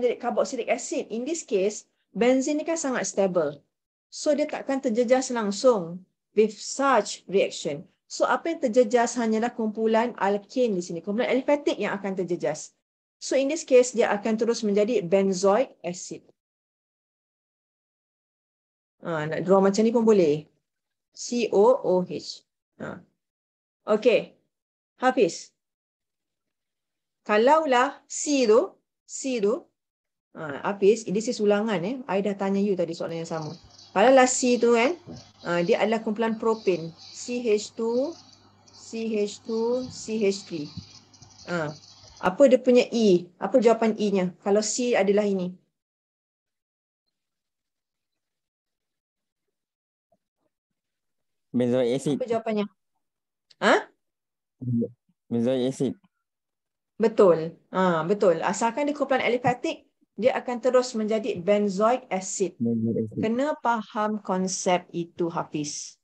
jadi carboxylic acid. In this case, benzene ni kan sangat stable. So, dia takkan terjejas langsung with such reaction. So, apa yang terjejas hanyalah kumpulan alkane di sini. Kumpulan aliphatic yang akan terjejas. So, in this case, dia akan terus menjadi benzoic acid. Nak draw macam ni pun boleh. COOH. Okay. Hafiz. Kalaulah C tu, Hafiz, this is ulangan. I dah tanya you tadi soalan yang sama. Kalaulah C tu kan, dia adalah kumpulan propane. CH2, CH3. Apa dia punya E? Apa jawapan E-nya? Kalau C adalah ini. Benzoic acid. Apa jawapannya? Benzoic acid. Betul. Betul. Asalkan dia kumpulan aliphatic, dia akan terus menjadi benzoic acid. Kena faham konsep itu, Hafiz.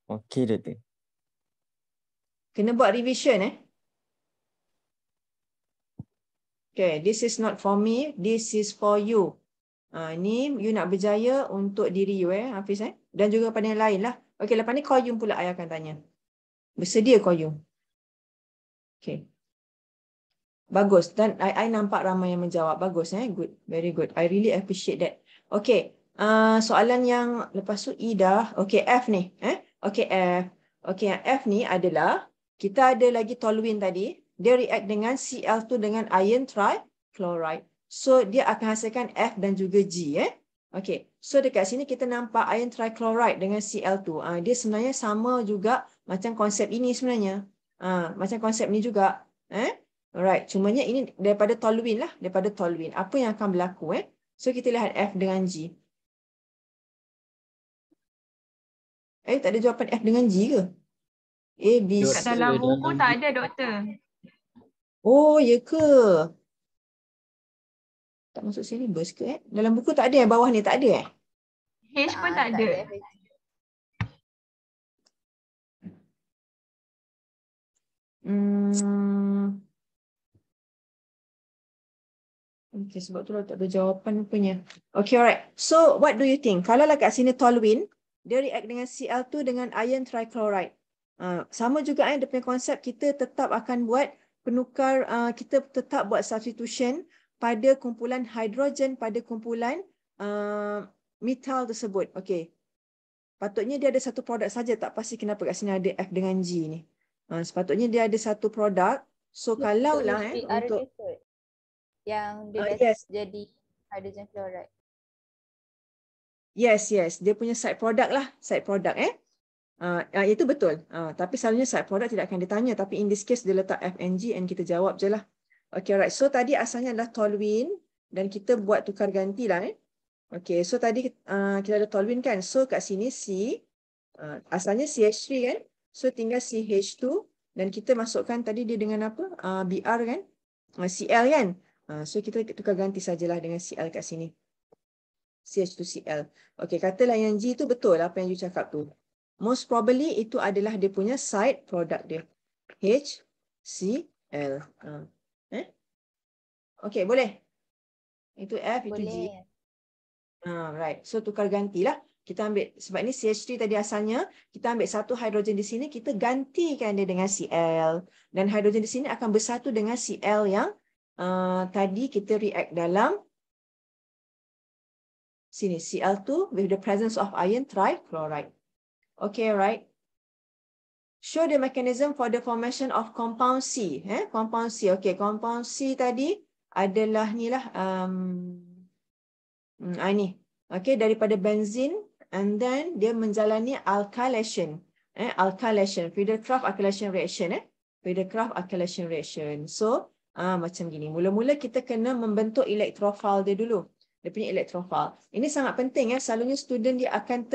Okey, doktor. Kena buat revision. Okay, this is not for me. This is for you. Ni you nak berjaya untuk diri you, Hafiz. Dan juga pada yang lain lah. Okay, lepas ni Qayyum pula I akan tanya. Bersedia Qayyum? Okay. Bagus. Dan I nampak ramai yang menjawab. Bagus. Good. Very good. I really appreciate that. Okay. Soalan yang lepas tu E dah. Okay, F ni. Okay, F. Okay, yang F ni adalah kita ada lagi toluene tadi. Dia react dengan Cl2 dengan iron trichloride. So, dia akan hasilkan F dan juga G. Okay. So, dekat sini kita nampak iron trichloride dengan Cl2. Dia sebenarnya sama juga macam konsep ini sebenarnya. Macam konsep ni juga. Alright. Cumanya ini daripada toluene lah. Daripada toluene. Apa yang akan berlaku? So, kita lihat F dengan G. Tak ada jawapan F dengan G ke? A, B, C. Kat dalam buku tak ada, doktor. Oh, ya ke? Tak masuk syllabus ke? Dalam buku tak ada bawah ni tak ada H pun tak ada. Okay, sebab tu tak ada jawapan rupanya. Okay, alright. So, what do you think? Kalau lah kat sini toluene, dia react dengan Cl2 dengan iron trichloride. Sama juga dia punya konsep, kita tetap akan buat penukar, kita tetap buat substitution pada kumpulan hidrogen pada kumpulan metal tersebut. Okay. Patutnya dia ada satu produk saja, tak pasti kenapa kat sini ada F dengan G ni. Sepatutnya dia ada satu produk. So, kalau lah untuk yang dia jadi hydrogen fluoride. Yes. Dia punya side product lah. Side product itu betul. Tapi selalunya side product tidak akan ditanya. Tapi in this case dia letak F and G and kita jawab je lah. Okay, alright. So tadi asalnya adalah toluene dan kita buat tukar ganti lah. Okay, so tadi kita ada toluene kan. So kat sini C, Asalnya CH3 kan. So tinggal CH2 dan kita masukkan tadi dia dengan apa? Br kan? Cl kan? So kita tukar ganti sajalah dengan Cl kat sini. CH2Cl. Okey, katalah yang G tu betul apa yang you cakap tu. Most probably itu adalah dia punya side product dia. HCl. Okey, boleh? Itu F, itu G. Boleh. Right. So tukar gantilah. Kita ambil, sebab ni CH3 tadi asalnya, kita ambil satu hidrogen di sini, kita gantikan dia dengan Cl. Dan hidrogen di sini akan bersatu dengan Cl yang tadi kita react dalam sini. Cl2 with the presence of iron trichloride. Okay, right. Show the mechanism for the formation of compound C. Compound C. Okay, compound C tadi adalah ni lah. Ini. Okay, daripada benzene. And then dia menjalani alkylation. Alkylation. Friedel-Crafts alkylation reaction. Friedel-Crafts alkylation reaction. So, macam gini. Mula-mula kita kena membentuk elektrofil dia dulu. Dia punya elektrofil. Ini sangat penting. Selalunya student dia akan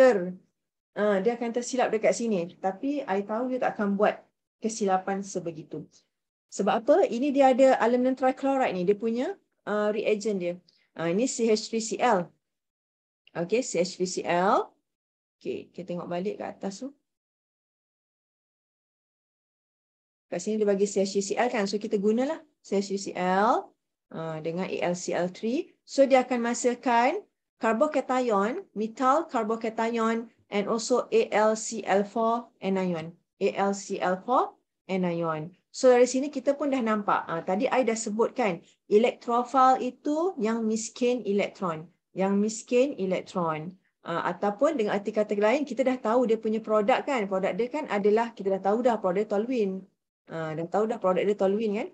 dia akan tersilap dekat sini. Tapi, I tahu dia tak akan buat kesilapan sebegitu. Sebab apa? Ini dia ada aluminum trichloride ni. Dia punya reagent dia. Ini CH3Cl. Okay, CH3Cl. Okay, kita tengok balik ke atas tu. Kat sini dia bagi CH3Cl kan. So, kita gunalah CH3Cl dengan AlCl3. So, dia akan menghasilkan carbocation, methyl carbocation, and also AlCl4 anion. AlCl4 anion. So, dari sini kita pun dah nampak. Tadi I dah sebutkan, elektrofil itu yang miskin elektron. Yang miskin elektron. Ataupun dengan arti kata lain, kita dah tahu dia punya produk kan. Produk dia kan adalah, kita dah tahu dah produk toluene. Dah tahu dah produk dia toluene kan.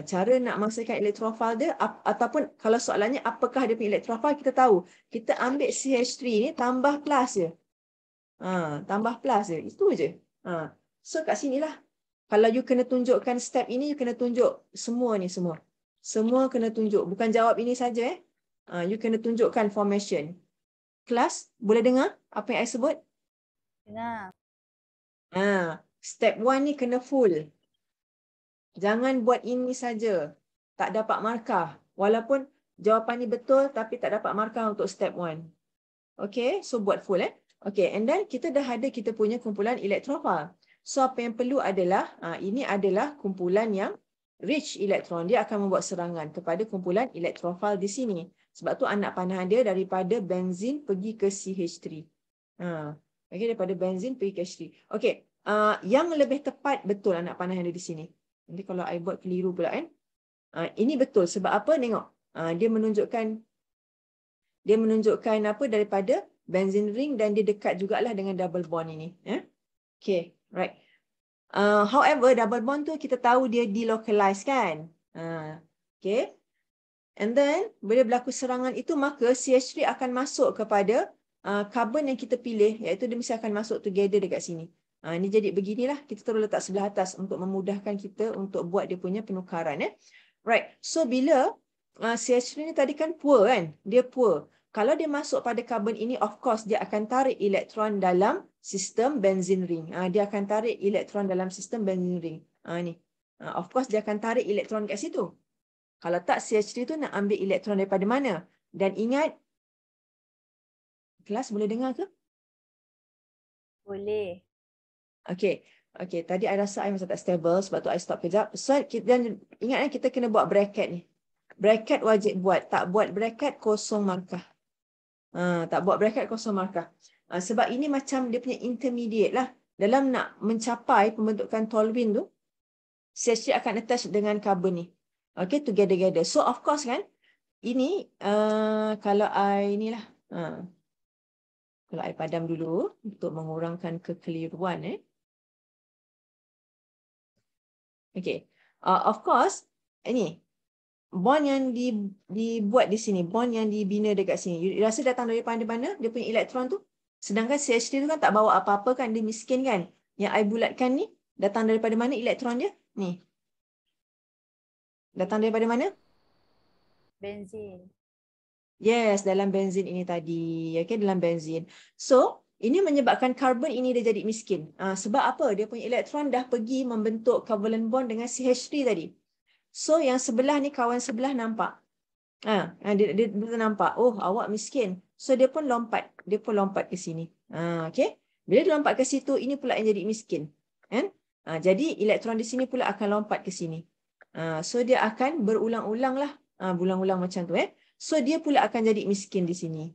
Cara nak menghasilkan elektrofil dia, ataupun kalau soalannya apakah dia punya elektrofil, kita tahu. Kita ambil CH3 ni, tambah plus je. Tambah plus je. Itu je. So kat sinilah. Kalau you kena tunjukkan step ini, you kena tunjuk semua ni semua. Semua kena tunjuk. Bukan jawab ini saja. You kena tunjukkan formation. Kelas, boleh dengar apa yang I sebut? Dengar. Step 1 ni kena full. Jangan buat ini saja. Tak dapat markah. Walaupun jawapan ni betul tapi tak dapat markah untuk step 1. Okay, so buat full Okay, and then kita dah ada kita punya kumpulan elektrofil. So apa yang perlu adalah, ini adalah kumpulan yang rich elektron. Dia akan membuat serangan kepada kumpulan elektrofil di sini. Sebab tu anak panahan dia daripada benzene pergi ke CH3. Okay, daripada benzene pergi ke CH3. Okay, yang lebih tepat betul anak panahan dia di sini. Nanti kalau I buat keliru pula kan. Ini betul. Sebab apa? Tengok. Dia menunjukkan apa daripada benzene ring dan dia dekat jugalah dengan double bond ini. Okay, right. However, double bond tu kita tahu dia delocalize kan. Okay. And then, bila berlaku serangan itu, maka CH3 akan masuk kepada carbon yang kita pilih, iaitu dia mesti akan masuk together dekat sini. Ini jadi beginilah, kita terus letak sebelah atas untuk memudahkan kita untuk buat dia punya penukaran. Right, so bila CH3 ni tadi kan poor kan, dia poor. Kalau dia masuk pada carbon ini, of course, dia akan tarik elektron dalam sistem benzene ring. Dia akan tarik elektron dalam sistem benzene ring. Ni. Of course, dia akan tarik elektron kat situ. Kalau tak, CH3 tu nak ambil elektron daripada mana? Dan ingat, kelas boleh dengar ke? Boleh. Okay. Okay, tadi I rasa I masih tak stable, sebab tu I stop kejap. So, dan ingat kita kena buat bracket ni. Bracket wajib buat. Tak buat bracket, kosong markah. Tak buat bracket, kosong markah. Sebab ini macam dia punya intermediate lah. Dalam nak mencapai pembentukan toluene tu, CH3 akan attach dengan carbon ni. Okay, together. So, of course kan, ini kalau I inilah. Kalau I padam dulu untuk mengurangkan kekeliruan. Okay. Of course, ini bond yang dibuat di sini, bond yang dibina dekat sini. You rasa datang daripada mana? Dia punya elektron tu. Sedangkan CH3 tu kan tak bawa apa-apa kan, dia miskin kan. Yang I bulatkan ni, datang daripada mana elektron dia? Ni. Datang daripada mana? Benzin. Yes, dalam benzin ini tadi. Okay, dalam benzin. So, Ini menyebabkan karbon ini dia jadi miskin. Sebab apa? Dia punya elektron dah pergi membentuk covalent bond dengan CH3 tadi. So yang sebelah ni kawan sebelah nampak. Dia nampak, oh awak miskin. So dia pun lompat ke sini. Okay. Bila dia lompat ke situ, ini pula yang jadi miskin. Kan? Jadi elektron di sini pula akan lompat ke sini. So dia akan berulang-ulang lah. Berulang-ulang macam tu. So dia pula akan jadi miskin di sini.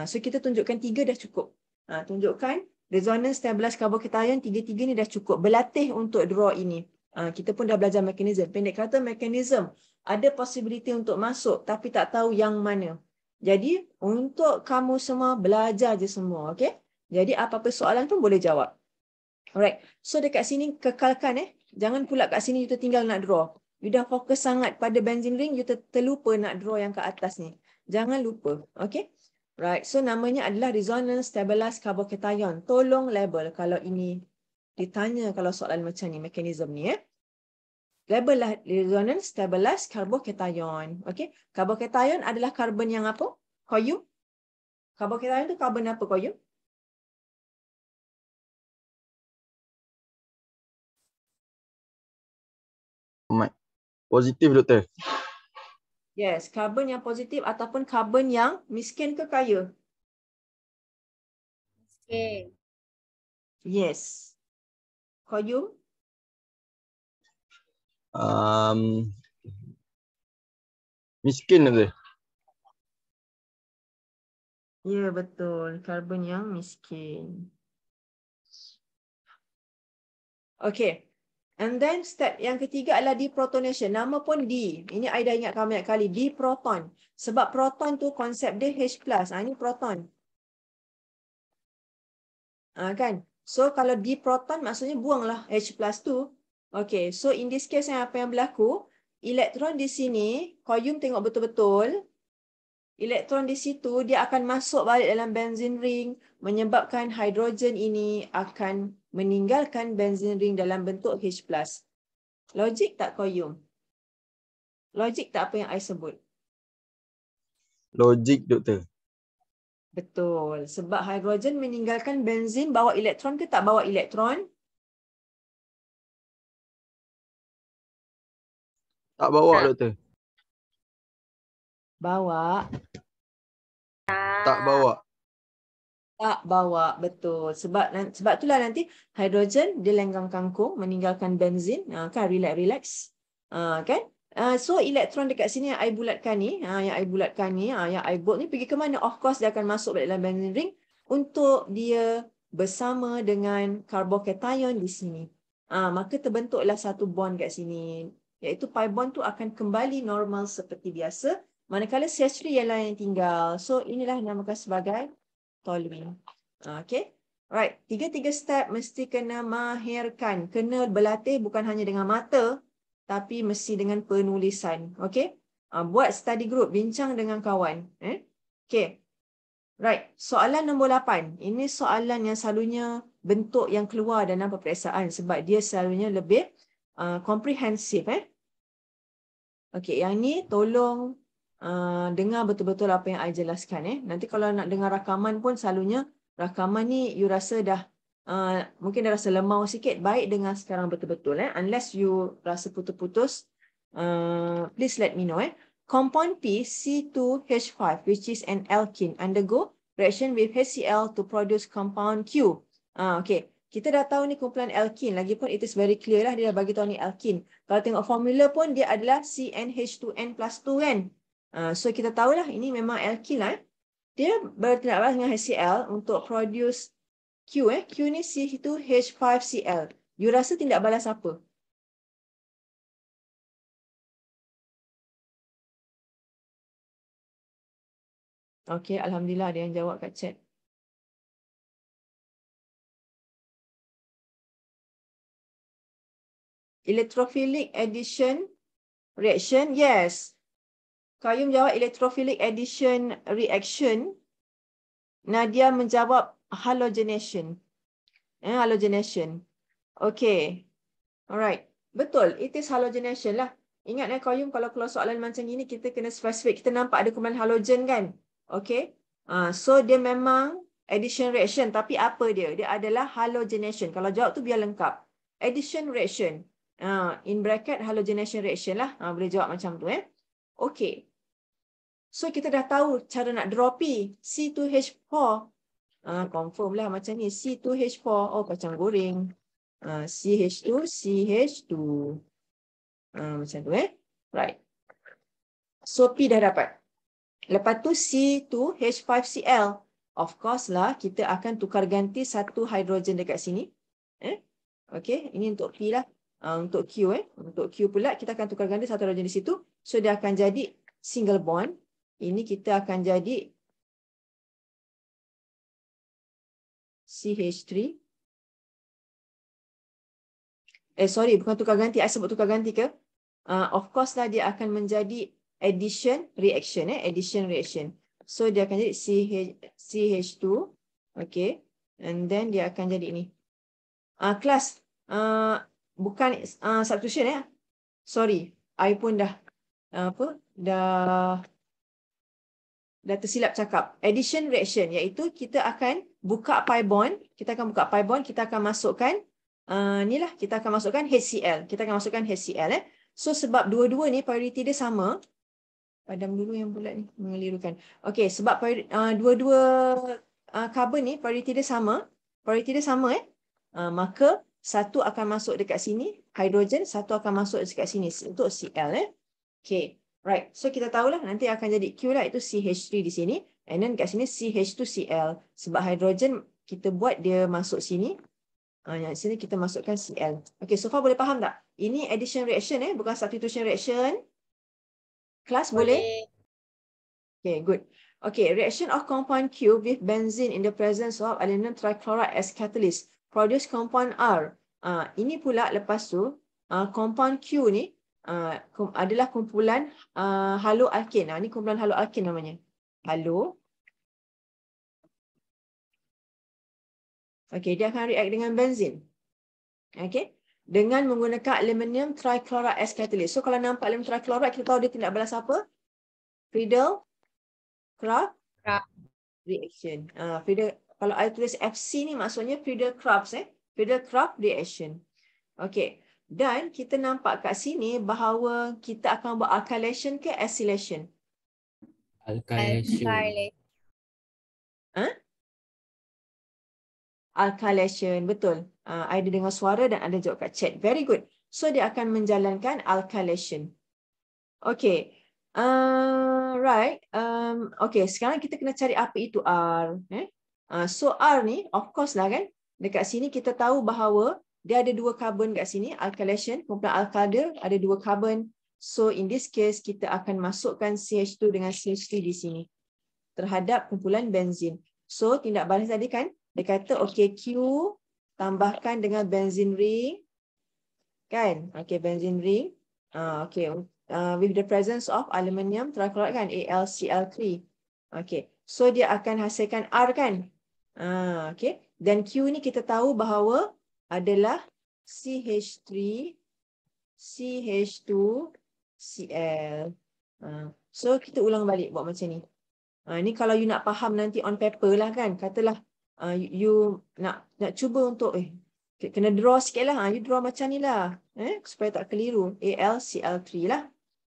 So kita tunjukkan 3 dah cukup. Tunjukkan resonance stabilized carbocation, 3-3 ni dah cukup. Berlatih untuk draw ini. Kita pun dah belajar mekanisme. Pendek kata mekanisme. Ada possibility untuk masuk tapi tak tahu yang mana. Jadi untuk kamu semua belajar je semua. Okay? Jadi apa-apa soalan pun boleh jawab. Alright. So dekat sini kekalkan. Jangan pula kat sini you tertinggal nak draw. You dah fokus sangat pada benzene ring, you terlupa nak draw yang ke atas ni. Jangan lupa. Okay? Right. So namanya adalah resonance stabilized carbocation. Tolong label kalau ini ditanya kalau soalan macam ni, mekanisme ni. Label lah resonance stabilized carbocation. Okay? Carbocation adalah karbon yang apa? Koyum. Carbocation tu karbon apa koyum? Positif, doktor. Yes, karbon yang positif ataupun karbon yang miskin ke kaya? Miskin. Yes. Koyum? Miskin, doktor. Ya, betul. Karbon yang miskin. Okay. And then step yang ketiga adalah deprotonation. Nama pun D. Ini I dah ingat kamu banyak kali. Deproton. Sebab proton tu konsep dia H+. Ini proton. Kan? So kalau deproton maksudnya buanglah H+ tu. Okay. So in this case apa yang berlaku? Elektron di sini, koyum tengok betul-betul. Elektron di situ dia akan masuk balik dalam benzene ring. Menyebabkan hidrogen ini akan meninggalkan benzene ring dalam bentuk H+. Logik tak koyum? Logik tak apa yang I sebut? Logik, doktor. Betul. Sebab hidrogen meninggalkan benzene bawa elektron ke tak bawa elektron? Tak bawa, doktor. Bawa. Tak bawa. Tak bawa, betul. Sebab itulah nanti hidrogen dia lenggang kangkung meninggalkan benzene, kan relax. Kan? So elektron dekat sini yang I bulatkan ni, yang I bold ni pergi ke mana? Of course dia akan masuk balik dalam benzene ring untuk dia bersama dengan carbocation di sini. Maka terbentuklah satu bond kat sini, iaitu pi bond tu akan kembali normal seperti biasa. Manakala CH3 yang lain yang tinggal. So inilah dinamakan sebagai toluene. Okay. Right. 3 step mesti kena mahirkan. Kena berlatih bukan hanya dengan mata, tapi mesti dengan penulisan. Okay. Buat study group. Bincang dengan kawan. Okay. Right. Soalan nombor 8. Ini soalan yang selalunya bentuk yang keluar dalam peperiksaan. Sebab dia selalunya lebih komprehensif. Okay. Yang ni tolong dengar betul-betul apa yang I jelaskan. Nanti kalau nak dengar rakaman pun selalunya rakaman ni you rasa dah mungkin dah rasa lemau sikit, baik dengar sekarang betul-betul. Unless you rasa putus-putus, please let me know. Compound P C2H5 which is an alkene undergo reaction with HCl to produce compound Q. Okay. Kita dah tahu ni kumpulan alkene, lagipun it is very clear lah, dia dah bagi tahu ni alkene. Kalau tengok formula pun dia adalah CnH2n+2 kan. So kita tahulah ini memang alkene lah. Dia bertindak balas dengan HCl untuk produce Q. Q ni C2H5Cl. You rasa tindak balas apa? Okay, alhamdulillah ada yang jawab kat chat. Electrophilic addition reaction, yes. Kayum jawab electrophilic addition reaction. Nadia menjawab halogenation. Halogenation. Okay. Alright. Betul. It is halogenation lah. Ingat Kayum, kalau soalan macam ini kita kena spesifik. Kita nampak ada kumpulan halogen kan? Okay. So dia memang addition reaction. Tapi apa dia? Dia adalah halogenation. Kalau jawab tu biar lengkap. Addition reaction. In bracket halogenation reaction lah. Boleh jawab macam tu. Okay. So kita dah tahu cara nak draw P. C2H4. Confirm lah macam ni. C2H4. Oh, kacang goreng. CH2, CH2. Macam tu Right. So P dah dapat. Lepas tu C2H5Cl. Of course lah, kita akan tukar ganti satu hidrogen dekat sini. Okay, ini untuk P lah. Untuk Q Untuk Q pula, kita akan tukar ganti satu hidrogen di situ. So dia akan jadi single bond. Ini kita akan jadi CH3. Sorry, bukan tukar ganti. I sebut tukar ganti ke? Of course lah, dia akan menjadi addition reaction. Addition reaction. So dia akan jadi CH2. Okay. And then dia akan jadi ini. Kelas. Bukan substitution Sorry. I pun dah dah tersilap cakap. Addition reaction. Iaitu kita akan buka pi bond. Kita akan buka pi bond. Kita akan masukkan inilah. Kita akan masukkan HCl. Kita akan masukkan HCl. So sebab dua-dua ni priority dia sama. Padam dulu yang bulat ni, mengelirukan. Okey, sebab dua-dua carbon ni priority dia sama. Maka satu akan masuk dekat sini, hidrogen, satu akan masuk dekat sini untuk Cl. Okey, right. So kita tahulah nanti akan jadi Q lah, itu CH3 di sini. And then dekat sini CH2Cl. Sebab hidrogen kita buat dia masuk sini. Yang sini kita masukkan Cl. Okey, so far boleh faham tak? Ini addition reaction bukan substitution reaction. Kelas boleh? Okay, good. Okay, reaction of compound Q with benzene in the presence of aluminum trichloride as catalyst produce compound R. Ini pula lepas tu, compound Q ni adalah kumpulan haloalkin. Ini kumpulan haloalkin namanya. Halo. Okay, dia akan react dengan benzene. Okay. Dengan menggunakan aluminium trichloride as catalyst. So kalau nampak aluminium trichloride, kita tahu dia tindak balas apa? Friedel-Crafts reaction. Kalau I tulis FC ni maksudnya Friedel-Crafts. Friedel-Crafts reaction. Okay. Dan kita nampak kat sini bahawa kita akan buat alkylation ke acylation? Alkylation. Alkylation, betul. Ada dengar suara dan ada jawab kat chat. Very good. So dia akan menjalankan alkylation. Okay. Right. Okay, sekarang kita kena cari apa itu R. So R ni, of course lah kan. Dekat sini kita tahu bahawa dia ada dua karbon kat sini. Alkylation, kumpulan alkyl dia ada dua karbon. So in this case, kita akan masukkan CH2 dengan CH3 di sini. Terhadap kumpulan benzin. So tindak balas tadi kan. Dia kata, okay, Q tambahkan dengan benzene ring. Kan? Okay, benzene ring. Okay, with the presence of aluminium trichloride kan? AlCl3. Okay, so dia akan hasilkan R kan? Okay, dan Q ni kita tahu bahawa adalah CH3, CH2, Cl. So kita ulang balik buat macam ni. Ni kalau you nak faham nanti on paper lah kan? Katalah, you nak cuba untuk kena draw sikit lah. You draw macam ni lah. Supaya tak keliru. AlCl3 lah.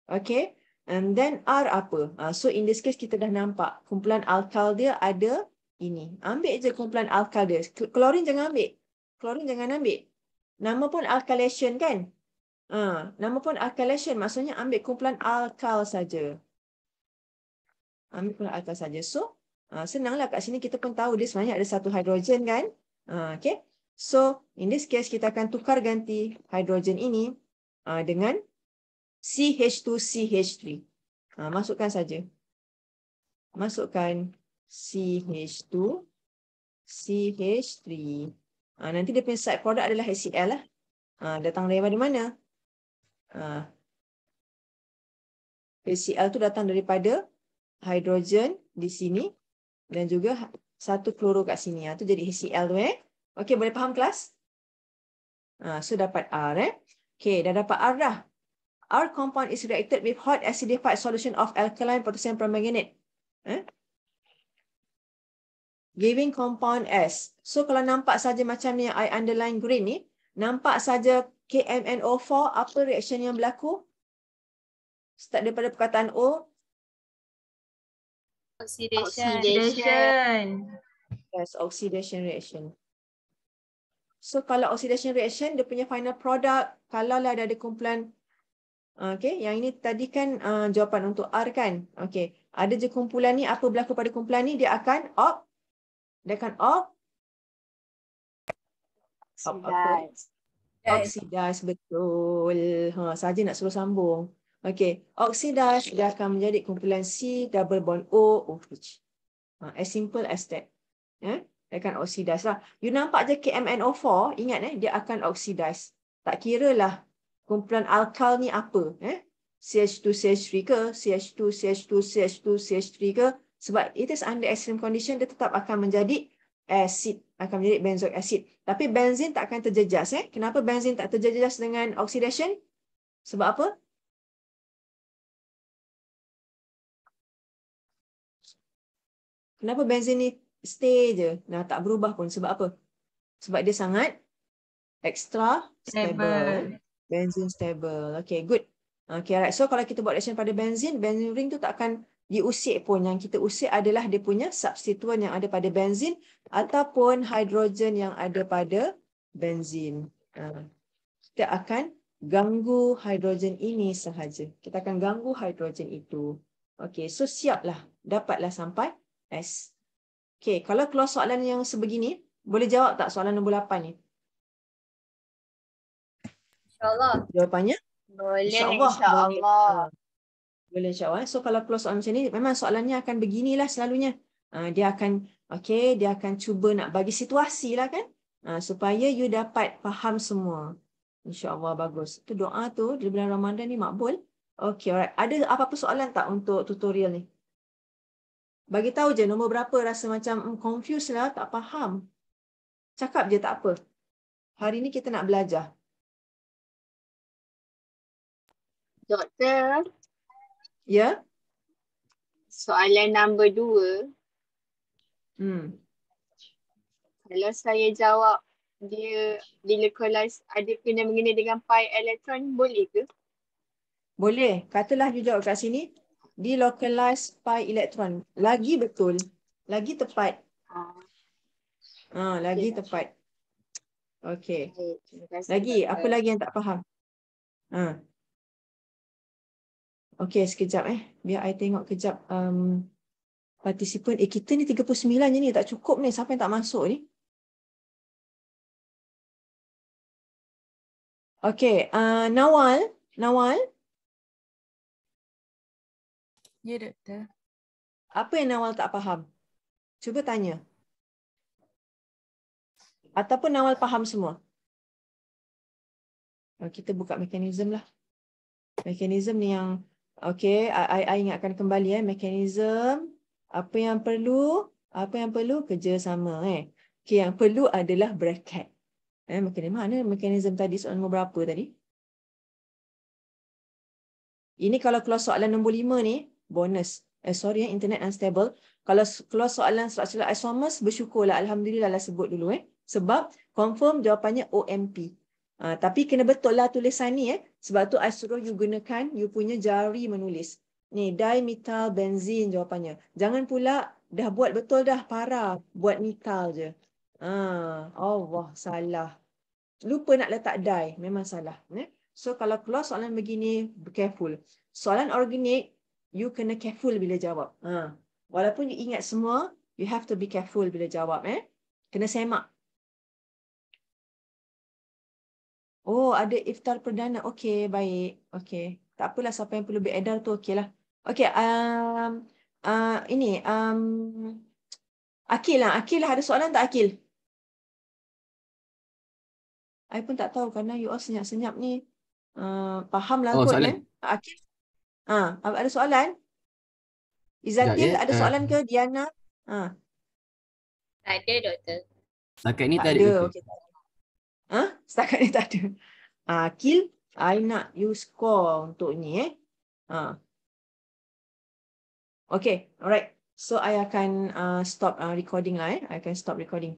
Okay. And then R apa? So in this case kita dah nampak. Kumpulan alkyl dia ada ini. Ambil je kumpulan alkyl dia. Klorin jangan ambil. Klorin jangan ambil. Nama pun alkylation kan? Nama pun alkylation. Maksudnya ambil kumpulan alkyl saja. Ambil kumpulan alkyl saja. So senanglah kat sini kita pun tahu dia sebenarnya ada satu hidrogen kan. Okay. So in this case kita akan tukar ganti hidrogen ini dengan CH2CH3. Masukkan saja. Masukkan CH2CH3. Nanti dia punya side product adalah HCl lah. Datang daripada mana? HCl tu datang daripada hidrogen di sini. Dan juga satu kloro kat sini. Tu jadi HCl tu Okey, boleh faham kelas? So dapat R Okey, dah dapat R dah. R compound is reacted with hot acidified solution of alkaline potassium permanganate. giving compound S. So kalau nampak saja macam ni, I underline green ni, nampak saja KMNO4, apa reaction yang berlaku? Start daripada perkataan O. Oxidation. Yes, oxidation reaction. So kalau oxidation reaction, dia punya final product, kalau lah ada kumpulan, okay, yang ini tadi kan jawapan untuk R kan? Okay, ada je kumpulan ni, apa berlaku pada kumpulan ni? Dia akan oxidize, betul. Saja nak suruh sambung. Okay, oxidize, dia akan menjadi kumpulan C double bond OH. As simple as that. Dia akan oxidize lah. You nampak je KMNO4, ingat dia akan oxidize. Tak kira lah kumpulan alkal ni apa. CH2, CH3 ke, CH2, CH2, CH2, CH3 ke. Sebab it is under extreme condition, dia tetap akan menjadi acid, akan menjadi benzoic acid. Tapi benzin tak akan terjejas. Kenapa benzin tak terjejas dengan oxidation? Sebab apa? Kenapa benzin ni stay je? Nah, tak berubah pun. Sebab apa? Sebab dia sangat extra stable. Benzin stable. Okay, good. Okay, alright. So kalau kita buat reaction pada benzin ring tu tak akan diusik pun. Yang kita usik adalah dia punya substituent yang ada pada benzin ataupun hidrogen yang ada pada benzin. Kita akan ganggu hidrogen ini sahaja. Kita akan ganggu hidrogen itu. Okay, so siaplah. Dapatlah sampai S. Okay, kalau keluar soalan yang sebegini, boleh jawab tak soalan nombor 8 ni? InsyaAllah. Jawapannya? Boleh, insyaAllah. Boleh insyaAllah. So kalau keluar soalan macam ni, memang soalannya akan beginilah selalunya. Dia akan cuba nak bagi situasi lah kan. Supaya you dapat faham semua. InsyaAllah bagus. Tu doa tu di bulan Ramadan ni makbul. Okay, alright. Ada apa-apa soalan tak untuk tutorial ni? Bagi tahu je nombor berapa rasa macam confused lah, tak faham. Cakap je tak apa. Hari ni kita nak belajar. Doktor. Ya? Soalan nombor 2. Kalau saya jawab dia delocalize ada kena-mengena dengan pi elektron, boleh ke? Boleh. Katalah you jawab kat sini. Delocalize pi elektron. Lagi betul. Lagi tepat. Lagi tepat. Okey. Lagi, apa lagi yang tak faham? Okey, sekejap Biar I tengok kejap partisipan. Kita ni 39 je ni, tak cukup ni. Siapa yang tak masuk ni? Okey, Nawal. Ya, doktor. Apa yang Nawal tak faham? Cuba tanya. Ataupun Nawal faham semua? Kita buka mekanisme lah. Mekanisme ni yang, okay, I ingatkan kembali mekanisme. Apa yang perlu? Kerjasama. Okay, yang perlu adalah bracket. Mana mekanisme tadi? Soalan nombor berapa tadi? Ini kalau keluar soalan nombor 5 ni, bonus. Internet unstable. Kalau keluar soalan structural isomers, bersyukurlah. Alhamdulillah lah sebut dulu. Sebab confirm jawapannya OMP. Tapi kena betul lah tulisan ni. Sebab tu I suruh you gunakan you punya jari menulis. Ni, dimethyl benzene jawapannya. Jangan pula dah buat betul dah, parah. Buat methyl je. Allah, salah. Lupa nak letak di. Memang salah. So kalau keluar soalan begini, be careful. Soalan organik, you kena careful bila jawab. Walaupun you ingat semua, you have to be careful bila jawab. Kena semak. Oh, ada iftar perdana. Okey, baik. Okey. Tak apalah, siapa yang perlu beredar tu okey lah. Okey, ini Akil lah. Akil lah, ada soalan tak Akil? I pun tak tahu kerana you all senyap-senyap ni. Faham lah kot kan? Akil? Ada soalan? Izatil, ada soalan ke? Diana? Tak ada, doktor. Setakat ni tak ada. Okay. Setakat ni tak ada. Akil, I nak you score untuk ni. Okay, alright. So I akan stop recording lah. I akan stop recording.